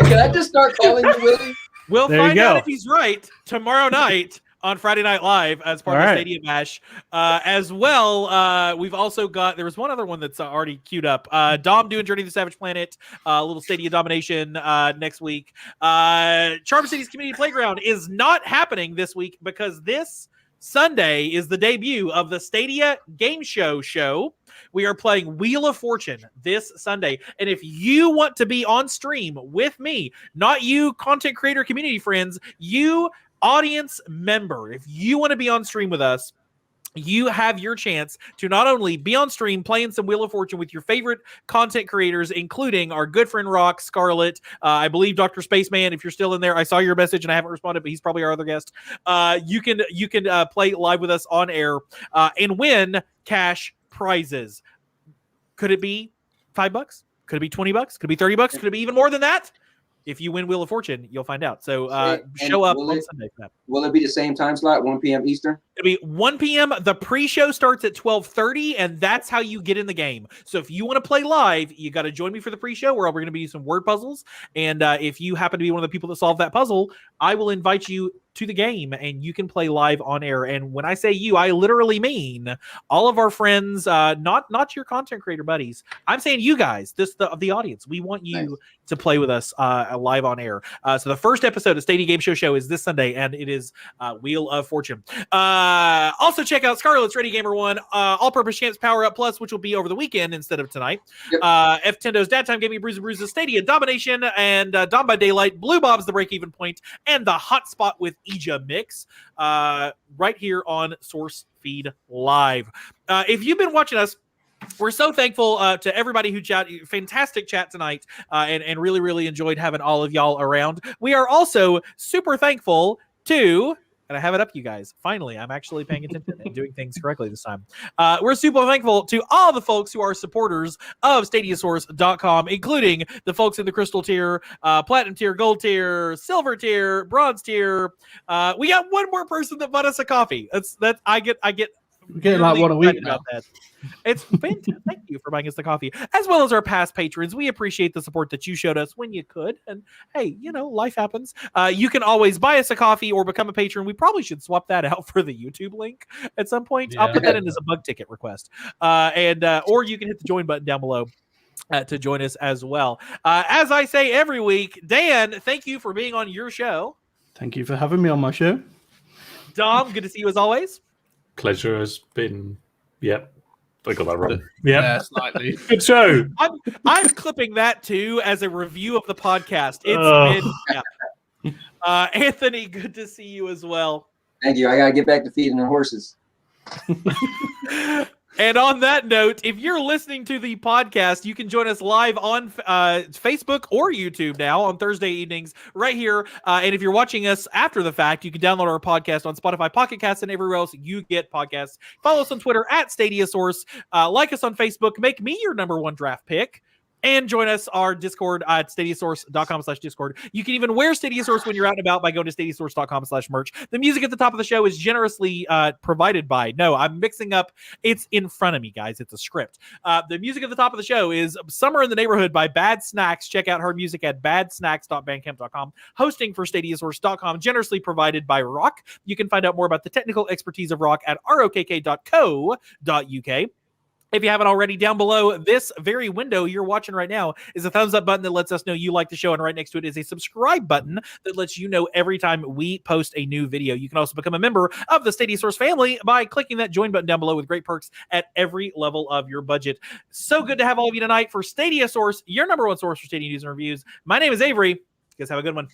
can I just start calling you Willie? We'll There you find out go. if he's right tomorrow night on Friday Night Live as part All of the right. Stadia Bash. As well, we've also got, there was one other one that's already queued up. Dom doing Journey to the Savage Planet, a little Stadia Domination next week. Charm City's Community Playground is not happening this week because this Sunday is the debut of the Stadia Game Show. We are playing Wheel of Fortune this Sunday. And if you want to be on stream with me, not you content creator community friends, you audience member, if you want to be on stream with us, you have your chance to not only be on stream playing some Wheel of Fortune with your favorite content creators, including our good friend Rock, Scarlett, I believe Dr. Spaceman, if you're still in there. I saw your message and I haven't responded, but he's probably our other guest. You can play live with us on air and win cash prizes. Could it be $5? Could it be $20? Could it be $30? Could it be even more than that? If you win Wheel of Fortune, you'll find out. So show up on Sunday for that. Will it be the same time slot, 1 p.m. Eastern? It'll be 1 p.m. The pre-show starts at 12:30, and that's how you get in the game. So if you want to play live, you got to join me for the pre-show where we're going to be some word puzzles. And if you happen to be one of the people that solve that puzzle, I will invite you to the game, and you can play live on air. And when I say you, I literally mean all of our friends, not your content creator buddies. I'm saying you guys, the audience. We want you to play with us live on air. So the first episode of Stadia Game Show is this Sunday, and it is Wheel of Fortune. Also check out Scarlett's Ready Gamer 1 All-Purpose Champs Power Up Plus, which will be over the weekend instead of tonight. Yep. F-Tendo's Dad Time Gaming Bruises Bruises, Stadia Domination, and Dawn by Daylight, Blue Bob's The Break-Even Point, and the Hotspot with Ija Mix right here on Source Feed Live. If you've been watching us, we're so thankful to everybody who chat. Fantastic chat tonight, and really, really enjoyed having all of y'all around. We are also super thankful to, and I have it up, you guys. Finally, I'm actually paying attention and doing things correctly this time. We're super thankful to all the folks who are supporters of StadiaSource.com, including the folks in the Crystal tier, Platinum tier, Gold tier, Silver tier, Bronze tier. We got one more person that bought us a coffee. I get We get like one a week now. about that. It's fantastic. Thank you for buying us the coffee, as well as our past patrons. We appreciate the support that you showed us when you could. And hey, life happens. You can always buy us a coffee or become a patron. We probably should swap that out for the YouTube link at some point. Yeah. I'll put that in as a bug ticket request. Or you can hit the join button down below to join us as well. As I say every week, Dan, thank you for being on your show. Thank you for having me on my show. Dom, good to see you as always. Pleasure has been. Yep. I got that wrong. Yeah. Slightly. Good show. I'm clipping that too as a review of the podcast. It's been Anthony, good to see you as well. Thank you. I got to get back to feeding the horses. And on that note, if you're listening to the podcast, you can join us live on Facebook or YouTube now on Thursday evenings right here. And if you're watching us after the fact, you can download our podcast on Spotify, Pocket Casts, and everywhere else you get podcasts. Follow us on Twitter at StadiaSource. Like us on Facebook. Make me your #1 draft pick. And join us our Discord at StadiaSource.com/Discord. You can even wear StadiaSource when you're out and about by going to StadiaSource.com/merch. The music at the top of the show is generously provided by. No, I'm mixing up. It's in front of me, guys. It's a script. The music at the top of the show is Summer in the Neighborhood by Bad Snacks. Check out her music at badsnacks.bandcamp.com. Hosting for StadiaSource.com, generously provided by Rock. You can find out more about the technical expertise of Rock at rokk.co.uk. If you haven't already, down below this very window you're watching right now is a thumbs up button that lets us know you like the show, and right next to it is a subscribe button that lets you know every time we post a new video. You can also become a member of the Stadia Source family by clicking that join button down below with great perks at every level of your budget. So good to have all of you tonight for Stadia Source, your #1 source for Stadia news and reviews. My name is Avery. You guys have a good one.